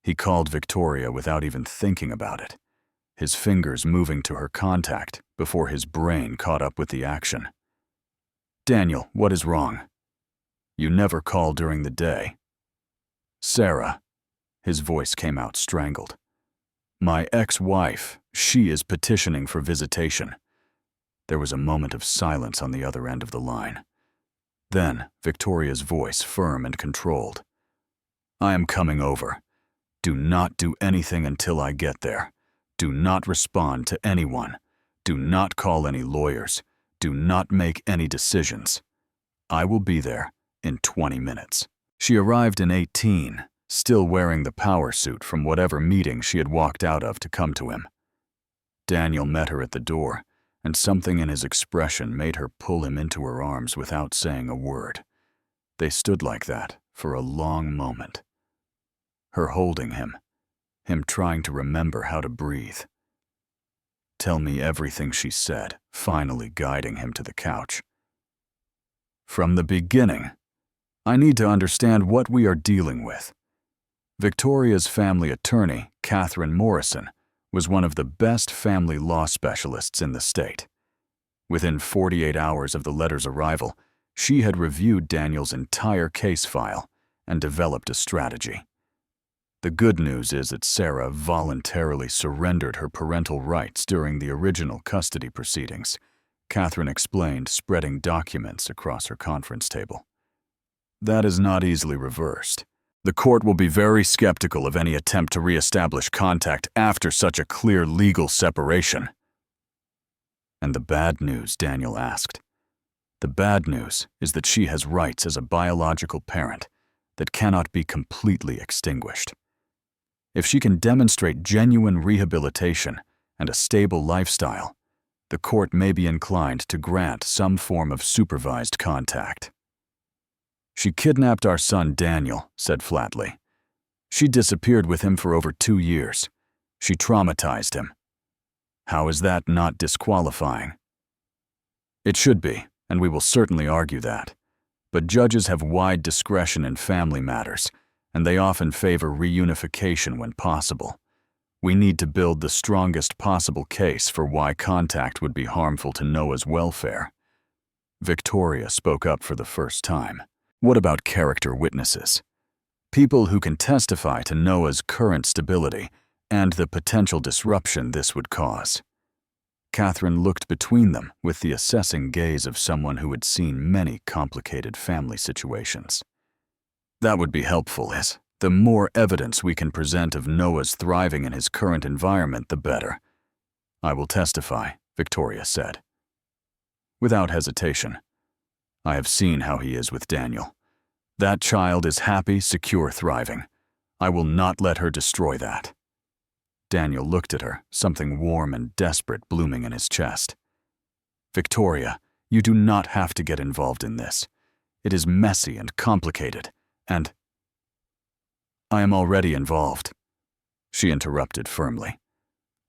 He called Victoria without even thinking about it, his fingers moving to her contact before his brain caught up with the action. "Daniel, what is wrong? You never call during the day." "Sarah," his voice came out strangled. "My ex-wife, she is petitioning for visitation." There was a moment of silence on the other end of the line. Then, Victoria's voice firm and controlled. "I am coming over. Do not do anything until I get there. Do not respond to anyone. Do not call any lawyers. Do not make any decisions. I will be there in 20 minutes. She arrived in 18, still wearing the power suit from whatever meeting she had walked out of to come to him. Daniel met her at the door, and something in his expression made her pull him into her arms without saying a word. They stood like that for a long moment. Her holding him trying to remember how to breathe. "Tell me everything," she said, finally guiding him to the couch. "From the beginning. I need to understand what we are dealing with." Victoria's family attorney, Catherine Morrison, was one of the best family law specialists in the state. Within 48 hours of the letter's arrival, she had reviewed Daniel's entire case file and developed a strategy. The good news is that Sarah voluntarily surrendered her parental rights during the original custody proceedings, Catherine explained, spreading documents across her conference table. That is not easily reversed. The court will be very skeptical of any attempt to reestablish contact after such a clear legal separation. "And the bad news?" Daniel asked. "The bad news is that she has rights as a biological parent that cannot be completely extinguished. If she can demonstrate genuine rehabilitation and a stable lifestyle, the court may be inclined to grant some form of supervised contact." "She kidnapped our son Daniel," said flatly. "She disappeared with him for over 2 years. She traumatized him. How is that not disqualifying?" "It should be, and we will certainly argue that. But judges have wide discretion in family matters, and they often favor reunification when possible. We need to build the strongest possible case for why contact would be harmful to Noah's welfare." Victoria spoke up for the first time. "What about character witnesses? People who can testify to Noah's current stability and the potential disruption this would cause." Catherine looked between them with the assessing gaze of someone who had seen many complicated family situations. "That would be helpful, as the more evidence we can present of Noah's thriving in his current environment, the better." "I will testify," Victoria said. Without hesitation. "I have seen how he is with Daniel. That child is happy, secure, thriving. I will not let her destroy that." Daniel looked at her, something warm and desperate blooming in his chest. "Victoria, you do not have to get involved in this. It is messy and complicated, and—" "I am already involved," she interrupted firmly.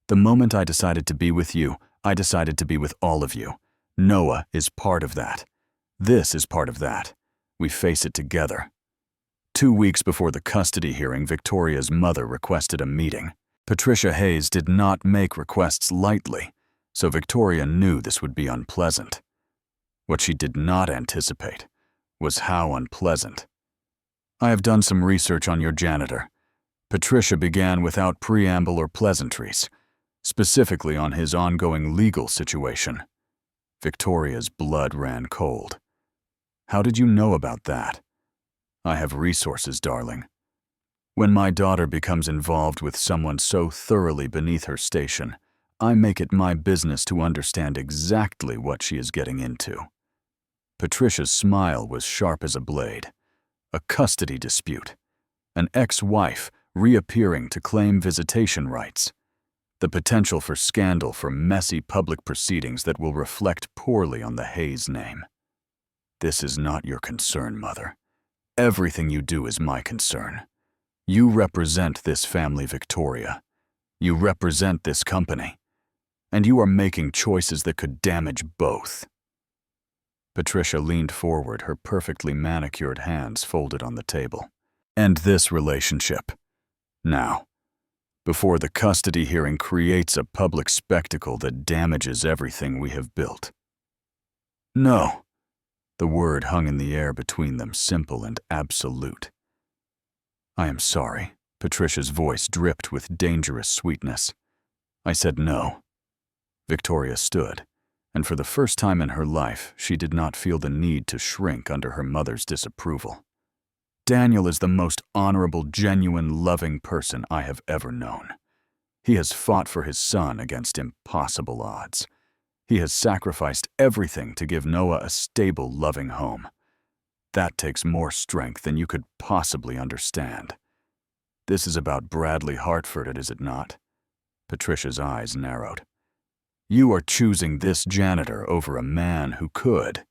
"The moment I decided to be with you, I decided to be with all of you. Noah is part of that. This is part of that. We face it together." 2 weeks before the custody hearing, Victoria's mother requested a meeting. Patricia Hayes did not make requests lightly, so Victoria knew this would be unpleasant. What she did not anticipate was how unpleasant. "I have done some research on your janitor." Patricia began without preamble or pleasantries, specifically on his ongoing legal situation. Victoria's blood ran cold. "How did you know about that?" "I have resources, darling. When my daughter becomes involved with someone so thoroughly beneath her station, I make it my business to understand exactly what she is getting into." Patricia's smile was sharp as a blade. "A custody dispute. an ex-wife reappearing to claim visitation rights, the potential for scandal from messy public proceedings that will reflect poorly on the Hayes name. This is not your concern, Mother. Everything you do is my concern. You represent this family, Victoria. You represent this company. And you are making choices that could damage both. Patricia leaned forward, her perfectly manicured hands folded on the table. End this relationship. Now. Before the custody hearing creates a public spectacle that damages everything we have built. No. The word hung in the air between them, simple and absolute. I am sorry. Patricia's voice dripped with dangerous sweetness. I said no. Victoria stood, and for the first time in her life, she did not feel the need to shrink under her mother's disapproval. Daniel is the most honorable, genuine, loving person I have ever known. He has fought for his son against impossible odds. He has sacrificed everything to give Noah a stable, loving home. That takes more strength than you could possibly understand. This is about Bradley Hartford, is it not? Patricia's eyes narrowed. You are choosing this janitor over a man who could.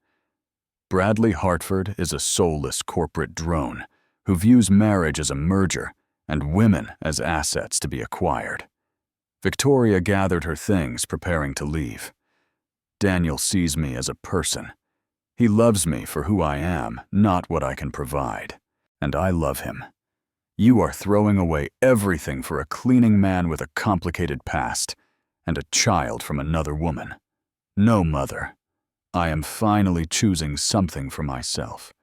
Bradley Hartford is a soulless corporate drone who views marriage as a merger and women as assets to be acquired. Victoria gathered her things, preparing to leave. Daniel sees me as a person. He loves me for who I am, not what I can provide. And I love him. You are throwing away everything for a cleaning man with a complicated past and a child from another woman. No, Mother. I am finally choosing something for myself.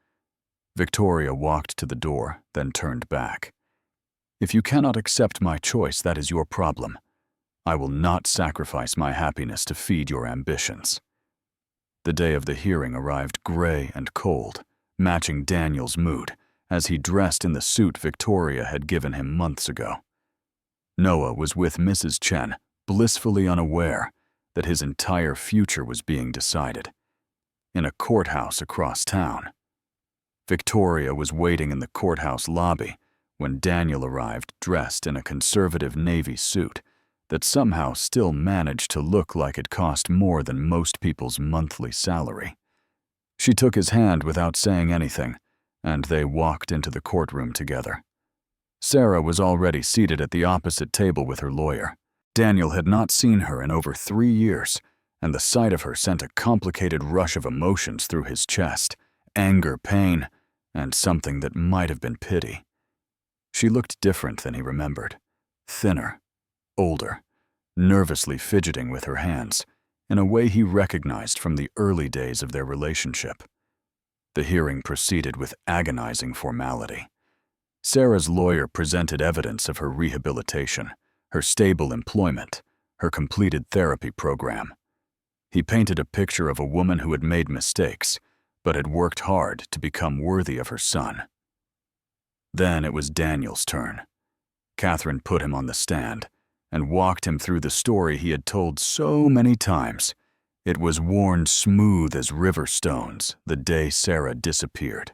Victoria walked to the door, then turned back. If you cannot accept my choice, that is your problem. I will not sacrifice my happiness to feed your ambitions. The day of the hearing arrived gray and cold, matching Daniel's mood, as he dressed in the suit Victoria had given him months ago. Noah was with Mrs. Chen, blissfully unaware that his entire future was being decided. In a courthouse across town. Victoria was waiting in the courthouse lobby when Daniel arrived dressed in a conservative navy suit that somehow still managed to look like it cost more than most people's monthly salary. She took his hand without saying anything, and they walked into the courtroom together. Sarah was already seated at the opposite table with her lawyer. Daniel had not seen her in over 3 years, and the sight of her sent a complicated rush of emotions through his chest, anger, pain, and something that might have been pity. She looked different than he remembered, thinner, older, nervously fidgeting with her hands, in a way he recognized from the early days of their relationship. The hearing proceeded with agonizing formality. Sarah's lawyer presented evidence of her rehabilitation, her stable employment, her completed therapy program. He painted a picture of a woman who had made mistakes, but had worked hard to become worthy of her son. Then it was Daniel's turn. Catherine put him on the stand and walked him through the story he had told so many times. It was worn smooth as river stones the day Sarah disappeared.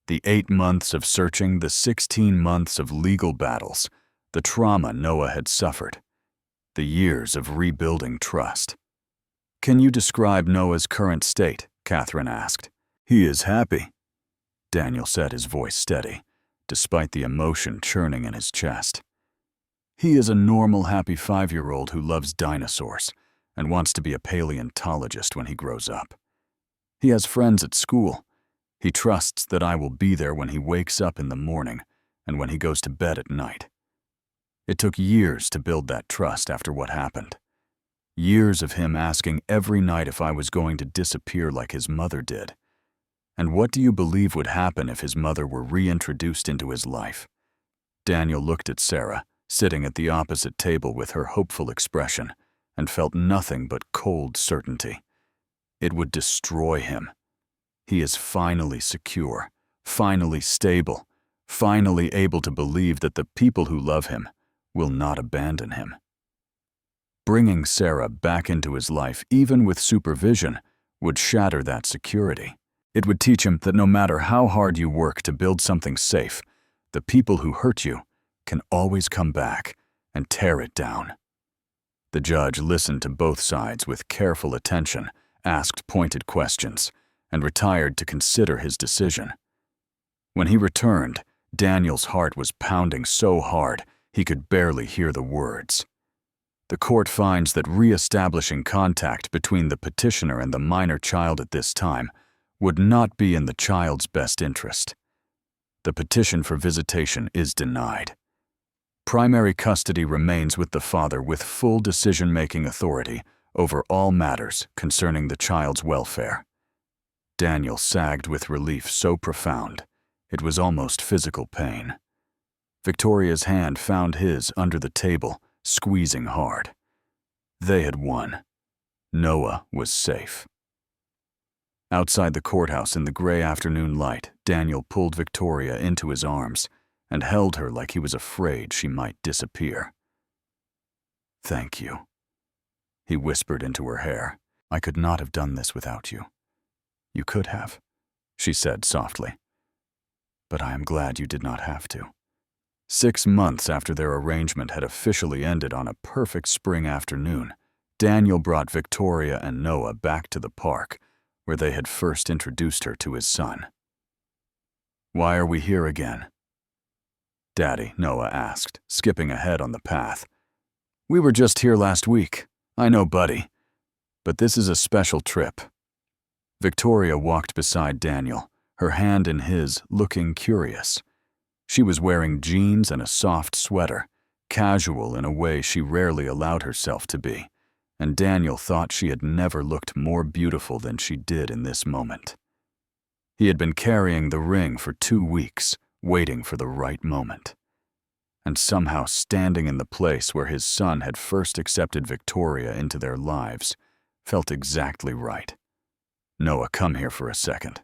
The 8 months of searching, the 16 months of legal battles, the trauma Noah had suffered, the years of rebuilding trust. Can you describe Noah's current state? Catherine asked. He is happy, Daniel said, his voice steady, despite the emotion churning in his chest. He is a normal, happy 5-year-old who loves dinosaurs and wants to be a paleontologist when he grows up. He has friends at school. He trusts that I will be there when he wakes up in the morning and when he goes to bed at night. It took years to build that trust after what happened. Years of him asking every night if I was going to disappear like his mother did. And what do you believe would happen if his mother were reintroduced into his life? Daniel looked at Sarah, sitting at the opposite table with her hopeful expression, and felt nothing but cold certainty. It would destroy him. He is finally secure, finally stable, finally able to believe that the people who love him will not abandon him. Bringing Sarah back into his life, even with supervision, would shatter that security. It would teach him that no matter how hard you work to build something safe, The people who hurt you can always come back and tear it down. The judge listened to both sides with careful attention, asked pointed questions, and retired to consider his decision. When he returned, Daniel's heart was pounding so hard he could barely hear the words. The court finds that re-establishing contact between the petitioner and the minor child at this time would not be in the child's best interest. The petition for visitation is denied. Primary custody remains with the father with full decision-making authority over all matters concerning the child's welfare. Daniel sagged with relief so profound, it was almost physical pain. Victoria's hand found his under the table, squeezing hard. They had won. Noah was safe. Outside the courthouse in the gray afternoon light, Daniel pulled Victoria into his arms and held her like he was afraid she might disappear. "Thank you," he whispered into her hair. "I could not have done this without you." "You could have," she said softly. "But I am glad you did not have to." 6 months after their arrangement had officially ended on a perfect spring afternoon, Daniel brought Victoria and Noah back to the park, where they had first introduced her to his son. "Why are we here again?" "Daddy," Noah asked, skipping ahead on the path. "We were just here last week. I know, buddy. But this is a special trip." Victoria walked beside Daniel, her hand in his, looking curious. She was wearing jeans and a soft sweater, casual in a way she rarely allowed herself to be, and Daniel thought she had never looked more beautiful than she did in this moment. He had been carrying the ring for 2 weeks, waiting for the right moment. And somehow standing in the place where his son had first accepted Victoria into their lives felt exactly right. "Noah, come here for a second."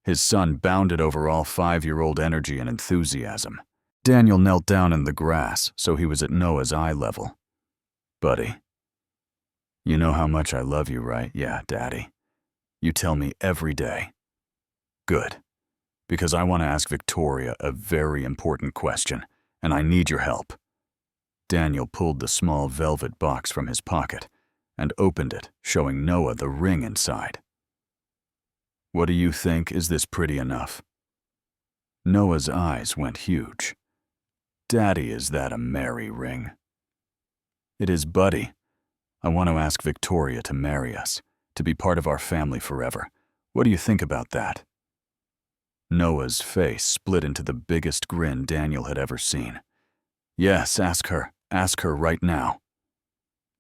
His son bounded over all 5-year-old energy and enthusiasm. Daniel knelt down in the grass so he was at Noah's eye level. "Buddy, you know how much I love you, right?" "Yeah, Daddy. You tell me every day." "Good. Because I want to ask Victoria a very important question, and I need your help." Daniel pulled the small velvet box from his pocket and opened it, showing Noah the ring inside. "What do you think? Is this pretty enough?" Noah's eyes went huge. "Daddy, is that a marry ring?" "It is, buddy. I want to ask Victoria to marry us, to be part of our family forever. What do you think about that?" Noah's face split into the biggest grin Daniel had ever seen. "Yes, ask her. Ask her right now."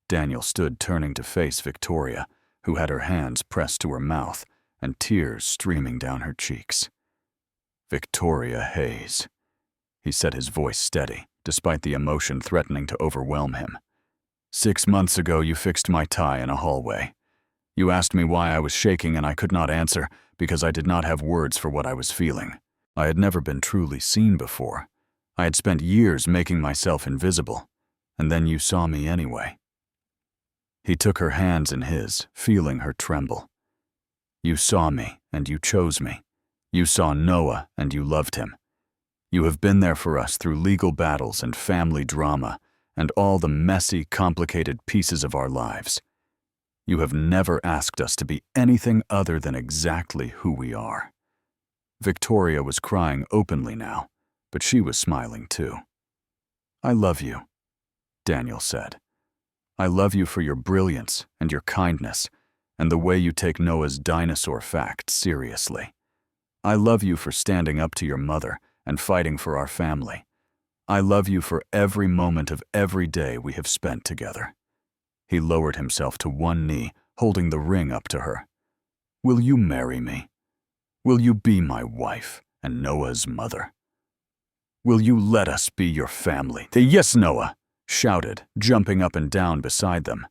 Daniel stood turning to face Victoria, who had her hands pressed to her mouth and tears streaming down her cheeks. "Victoria Hayes," he said, his voice steady, despite the emotion threatening to overwhelm him. "6 months ago you fixed my tie in a hallway. You asked me why I was shaking and I could not answer because I did not have words for what I was feeling. I had never been truly seen before. I had spent years making myself invisible, and then you saw me anyway." He took her hands in his, feeling her tremble. "You saw me, and you chose me. You saw Noah, and you loved him. You have been there for us through legal battles and family drama, and all the messy, complicated pieces of our lives. You have never asked us to be anything other than exactly who we are." Victoria was crying openly now, but she was smiling too. "I love you," Daniel said. "I love you for your brilliance and your kindness, and the way you take Noah's dinosaur fact seriously. I love you for standing up to your mother and fighting for our family. I love you for every moment of every day we have spent together." He lowered himself to one knee, holding the ring up to her. "Will you marry me? Will you be my wife and Noah's mother? Will you let us be your family?" "Yes, Noah," shouted, jumping up and down beside them.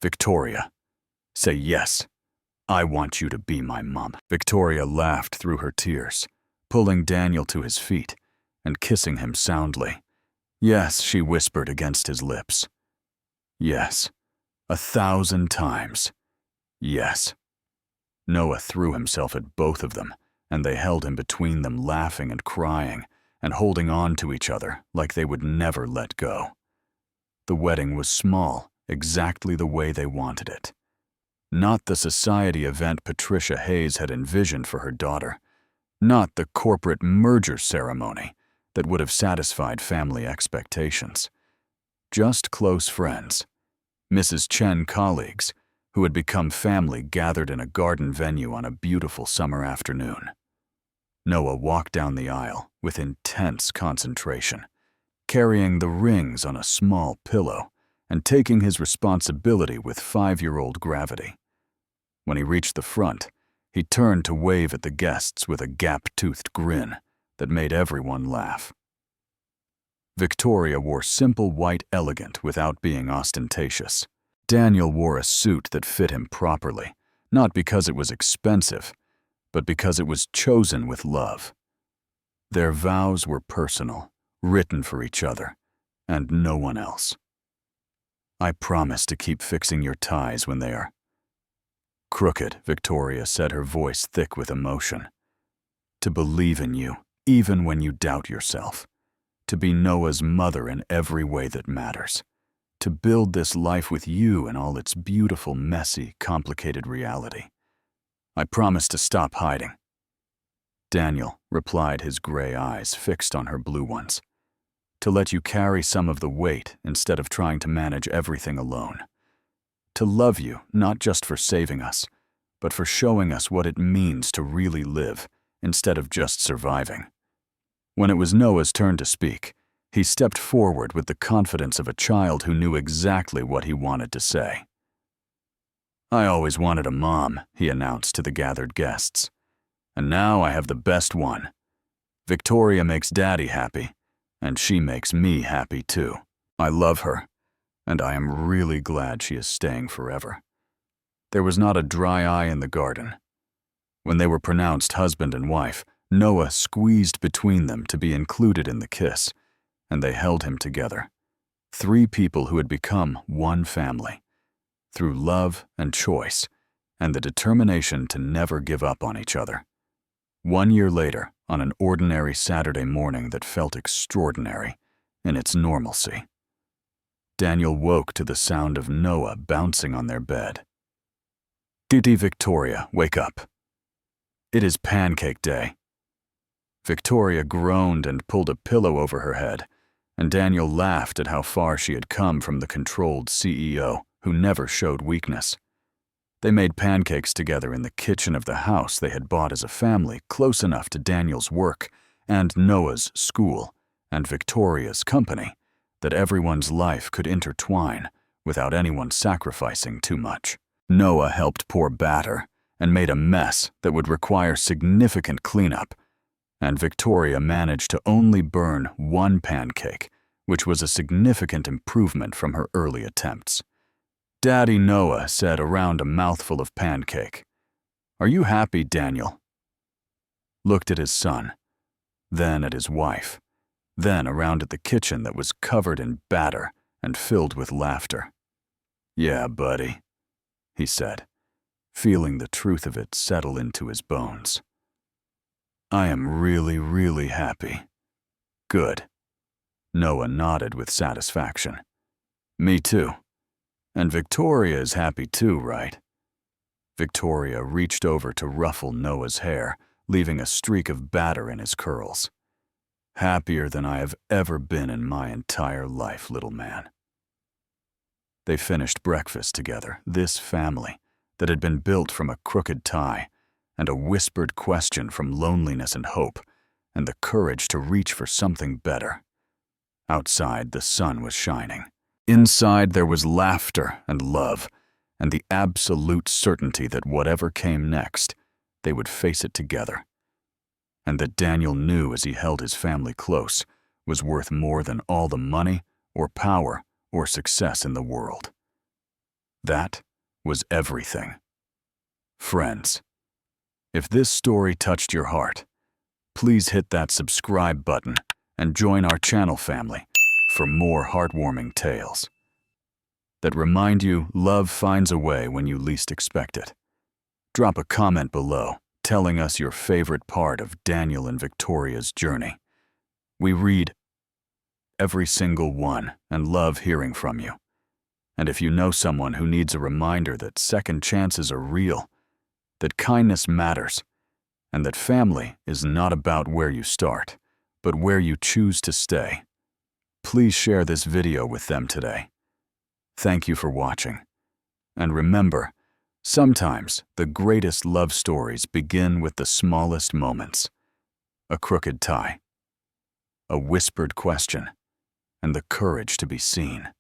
"Victoria, say yes. I want you to be my mom." Victoria laughed through her tears, pulling Daniel to his feet and kissing him soundly. "Yes," she whispered against his lips. "Yes, 1,000 times. Yes." Noah threw himself at both of them, and they held him between them, laughing and crying, and holding on to each other like they would never let go. The wedding was small, exactly the way they wanted it. Not the society event Patricia Hayes had envisioned for her daughter. Not the corporate merger ceremony that would have satisfied family expectations. Just close friends, Mrs. Chen colleagues, who had become family gathered in a garden venue on a beautiful summer afternoon. Noah walked down the aisle with intense concentration, carrying the rings on a small pillow and taking his responsibility with 5-year-old gravity. When he reached the front, he turned to wave at the guests with a gap-toothed grin that made everyone laugh. Victoria wore simple white elegant without being ostentatious. Daniel wore a suit that fit him properly, not because it was expensive, but because it was chosen with love. Their vows were personal, written for each other, and no one else. I promise to keep fixing your ties when they are crooked, Victoria said, her voice thick with emotion. To believe in you, even when you doubt yourself. To be Noah's mother in every way that matters. To build this life with you in all its beautiful, messy, complicated reality. I promise to stop hiding. Daniel replied, his gray eyes fixed on her blue ones. To let you carry some of the weight instead of trying to manage everything alone. To love you, not just for saving us, but for showing us what it means to really live instead of just surviving. When it was Noah's turn to speak, he stepped forward with the confidence of a child who knew exactly what he wanted to say. I always wanted a mom, he announced to the gathered guests. And now I have the best one. Victoria makes Daddy happy, and she makes me happy too. I love her, and I am really glad she is staying forever. There was not a dry eye in the garden. When they were pronounced husband and wife, Noah squeezed between them to be included in the kiss, and they held him together. 3 people who had become one family, through love and choice, and the determination to never give up on each other. 1 year later, on an ordinary Saturday morning that felt extraordinary in its normalcy, Daniel woke to the sound of Noah bouncing on their bed. Didi, Victoria, wake up. It is pancake day. Victoria groaned and pulled a pillow over her head, and Daniel laughed at how far she had come from the controlled CEO who never showed weakness. They made pancakes together in the kitchen of the house they had bought as a family, close enough to Daniel's work and Noah's school and Victoria's company that everyone's life could intertwine without anyone sacrificing too much. Noah helped pour batter and made a mess that would require significant cleanup, and Victoria managed to only burn 1 pancake, which was a significant improvement from her early attempts. Daddy Noah said around a mouthful of pancake, "Are you happy, Daniel?" Looked at his son, then at his wife, then around at the kitchen that was covered in batter and filled with laughter. "Yeah, buddy," he said, feeling the truth of it settle into his bones. "I am really, really happy." "Good." Noah nodded with satisfaction. "Me too. And Victoria is happy too, right?" Victoria reached over to ruffle Noah's hair, leaving a streak of batter in his curls. "Happier than I have ever been in my entire life, little man." They finished breakfast together, this family that had been built from a crooked tie and a whispered question from loneliness and hope, and the courage to reach for something better. Outside, the sun was shining. Inside, there was laughter and love, and the absolute certainty that whatever came next, they would face it together. And that Daniel knew as he held his family close was worth more than all the money or power or success in the world. That was everything. Friends, if this story touched your heart, please hit that subscribe button and join our channel family for more heartwarming tales that remind you love finds a way when you least expect it. Drop a comment below telling us your favorite part of Daniel and Victoria's journey. We read every single one and love hearing from you. And if you know someone who needs a reminder that second chances are real, that kindness matters, and that family is not about where you start, but where you choose to stay, please share this video with them today. Thank you for watching. And remember, sometimes the greatest love stories begin with the smallest moments. A crooked tie, a whispered question, and the courage to be seen.